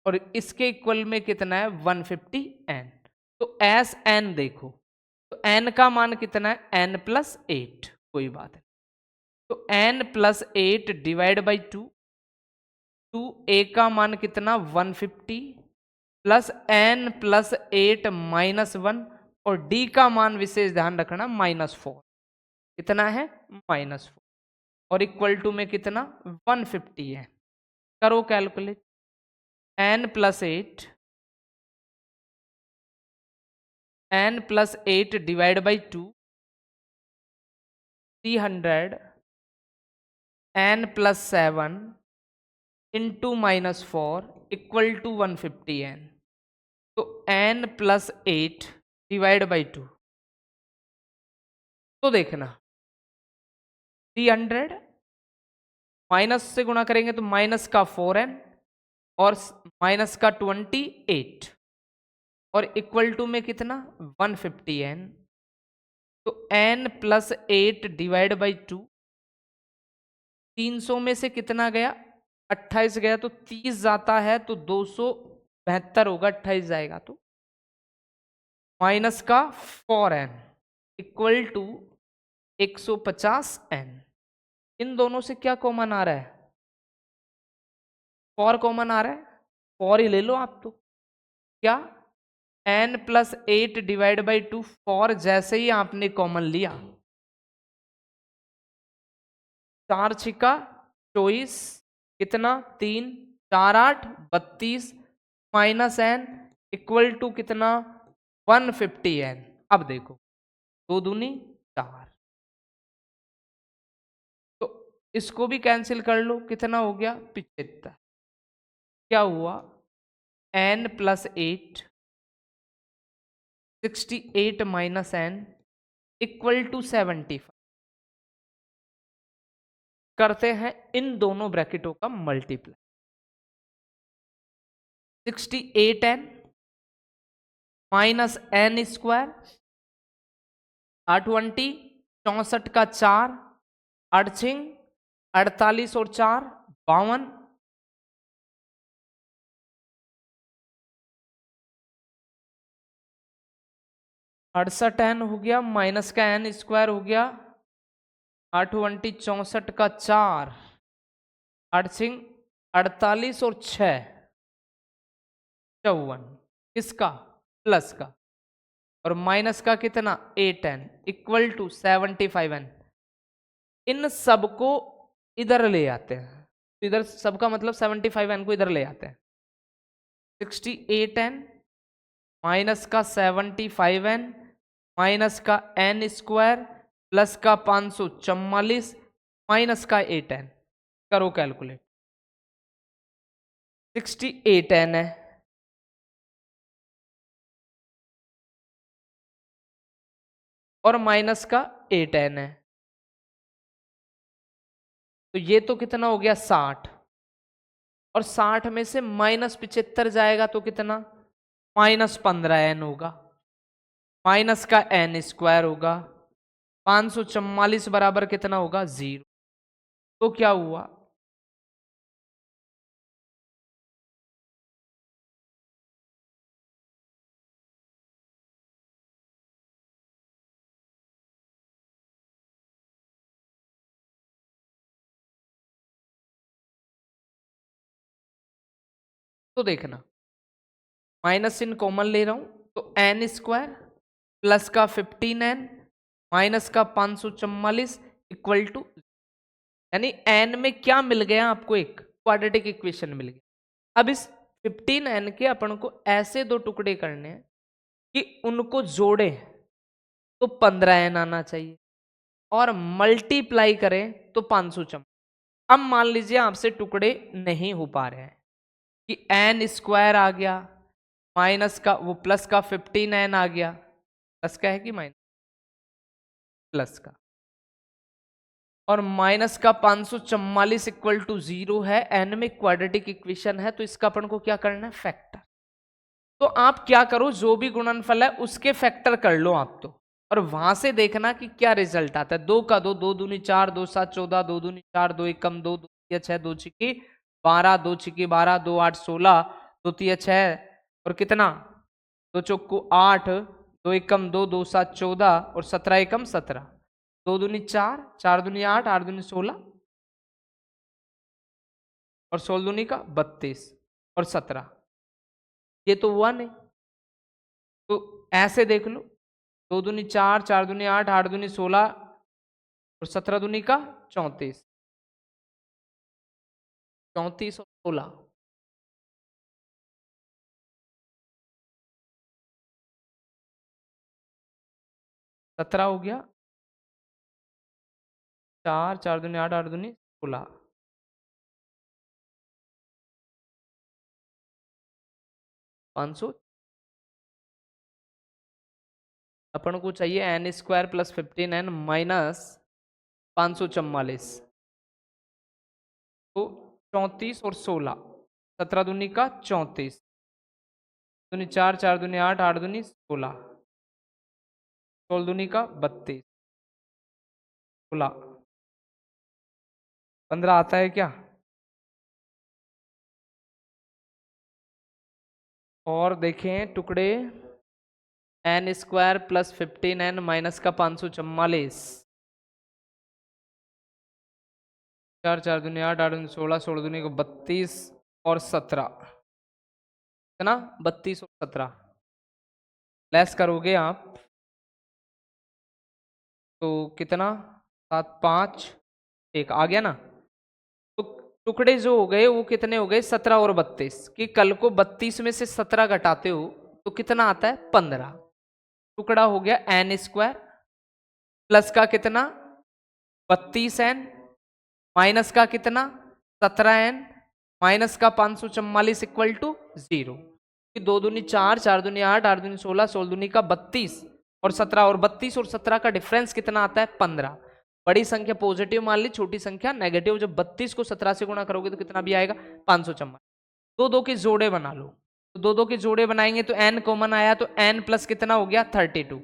और इसके इक्वल में कितना है 150n। तो एस n देखो तो n का मान कितना है n प्लस 8, कोई बात नहीं। तो n plus 8 divide by 2, a का मान कितना 150 प्लस n प्लस 8 माइनस 1 और d का मान विशेष ध्यान रखना -4, कितना है -4 और इक्वल टू में कितना 150 है। करो calculate, n plus 8 divide by 2 300 n plus 7 into -4 equal to 150n। तो n प्लस 8 डिवाइड बाई 2, तो देखना 300 माइनस से गुणा करेंगे तो माइनस का 4n और माइनस का 28 और इक्वल टू में कितना 150n। तो n प्लस 8 डिवाइड बाई 2, 300 में से कितना गया 28 गया, तो 30 जाता है तो 272 होगा, 28 जाएगा तो माइनस का 4n इक्वल टू 150n। इन दोनों से क्या कॉमन आ रहा है 4 कॉमन आ रहा है, 4 ही ले लो आप। तो क्या n प्लस 8 डिवाइड बाई 2 4 जैसे ही आपने कॉमन लिया 4 छिका 24 कितना 3 4 8 32 माइनस n इक्वल टू कितना 150n। अब देखो 2 दूनी 4, तो इसको भी कैंसिल कर लो, कितना हो गया 75। क्या हुआ n plus 8 68 minus n equal to 75। करते हैं इन दोनों ब्रैकेटों का multiply, 68n minus n square 820 64 का 4 8 48 और 4 52 68 n हो गया माइनस का n स्क्वायर हो गया 820 64 का 4 8 48 और 6 54, किसका प्लस का और माइनस का कितना 8n इक्वल टू 75n। इन सबको इधर ले आते हैं, तो इधर सबका मतलब 75n को इधर ले आते हैं। 68n माइनस का 75n माइनस का n स्क्वायर प्लस का 544 माइनस का 8n। करो कैलकुलेट, 68n है और माइनस का 8n है, तो ये तो कितना हो गया 60 और 60 में से माइनस 75 जाएगा तो कितना -15n होगा, माइनस का n स्क्वायर होगा 544 बराबर कितना होगा 0। तो क्या हुआ तो देखना माइनस इन कॉमन ले रहा हूं तो n स्क्वायर प्लस का 15n माइनस का 544 इक्वल टू, यानी n में क्या मिल गया आपको एक क्वाड्रेटिक इक्वेशन मिल गया। अब इस 15n के अपन को ऐसे दो टुकड़े करने हैं कि उनको जोड़े तो 15n आना चाहिए और मल्टीप्लाई करें तो 554। अब मान लीजिए आपसे टुकड़े नहीं हो पा रहे हैं कि n स्क्वायर आ गया माइनस का वो प्लस का 15n आ गया, प्लस का है कि माइनस प्लस का, और माइनस का 544 इक्वल टू 0 है। n में क्वाड्रेटिक इक्वेशन है तो इसका अपन को क्या करना है फैक्टर। तो आप क्या करो जो भी गुणनफल है उसके फैक्टर कर लो आप तो, और वहां से देखना कि क्या रिजल्ट आता है। 2 का 2 2 दूनी 4 2 7 14 2 दूनी 4 2 एकम 2 तिया 6 2 छिकी 12 2 छिकी 12 2 8 16 2 तिया 6 और कितना 2 चौको 8 2 एकम 2 2 7 14 और 17 एकम 17 2 दूनी 4 4 दूनी 8 8 दूनी 16 और 16 दूनी का 32 और 17 ये तो हुआ नहीं। तो ऐसे देख लो 2 दूनी 4 4 दूनी 8 8 दूनी 16 और 17 दूनी का 34 34 और 16 17 हो गया 4 4 दूनी 8 8 दूनी 16 500 अपन को चाहिए N square plus 15n minus 544 तो 34 और 16 17 दूनी का 34 दूनी 4 4 दूनी 8 8 दूनी 16 16 दूनी का 32 16 15 आता है क्या? और देखें टुकड़े N square plus 15n minus का 544 4 4 दूनी 8 8 दूनी 16 16 दूनी को 32 और 17 है ना 32 और 17 लेस करोगे आप तो कितना 7 5 1 आ गया ना। तो टुकड़े जो हो गए वो कितने हो गए 17 और 32 कि कल को 32 में से 17 घटाते हो तो कितना आता है 15 टुकड़ा हो गया एन स्क्वायर प्लस का कितना 32n माइनस का कितना 17n माइनस का 544 इक्वल टू 0 2 दूनी 4 4 दूनी 8 8 दूनी 16 16 दूनी का 32 और 17 और 32 और 17 का डिफरेंस कितना आता है 15 बड़ी संख्या पॉजिटिव मान ली छोटी संख्या नेगेटिव जब 32 को 17 से गुणा करोगे तो कितना भी आएगा 544 दो दो के जोड़े बना लो तो दो दो के जोड़े बनाएंगे तो n कॉमन आया तो n प्लस कितना हो गया 32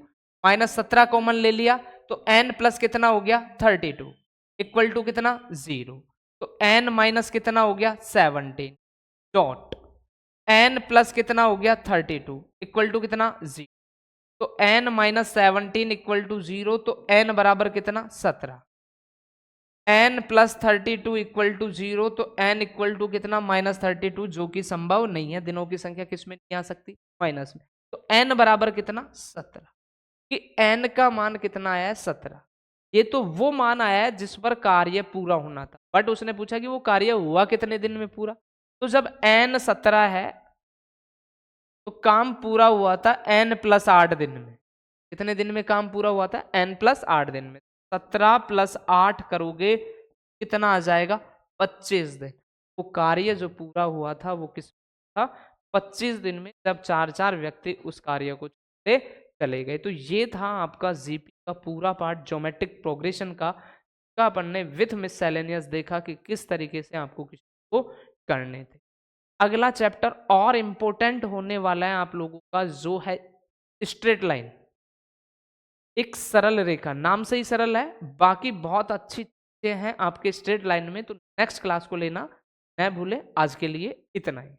माइनस 17 कॉमन ले लिया तो n प्लस कितना हो गया 32 इक्वल टू कितना 0 तो n माइनस कितना हो गया 17 डॉट n प्लस कितना हो गया 32 इक्वल टू कितना 0 तो n माइनस 17 इक्वल टू 0 तो n बराबर कितना 17 n प्लस 32 इक्वल टू 0 तो n इक्वल टू कितना माइनस 32 जो कि संभव नहीं है दिनों की संख्या किसमें नहीं आ सकती माइनस में तो n बराबर कितना 17 कि n का मान कितना आया है 17 ये तो वो मान आया है जिस पर कार्य पूरा होना था बट उसने पूछा कि वो कार्य हुआ कितने दिन में पूरा तो जब n 17 है तो काम पूरा हुआ था n प्लस 8 दिन में कितने दिन में काम पूरा हुआ था n प्लस 8 दिन में 17 प्लस 8 करोगे कितना आ जाएगा 25 दिन वो कार्य जो पूरा हुआ था वो किस था 25 दिन में जब 4 व्यक्ति उस कार्य को छोड़ते चले गए तो ये था आपका जीपी का पूरा पार्ट ज्योमेट्रिक प्रोग्रेशन का अपन ने विथ मिससेलेनियस देखा कि किस तरीके से आपको किसी को करने थे। अगला चैप्टर और इंपॉर्टेंट होने वाला है आप लोगों का जो है स्ट्रेट लाइन एक सरल रेखा नाम से ही सरल है बाकी बहुत अच्छी चीजें हैं आपके स्ट्रेट लाइन में तो नेक्स्ट क्लास को लेना न भूले आज के लिए इतना ही।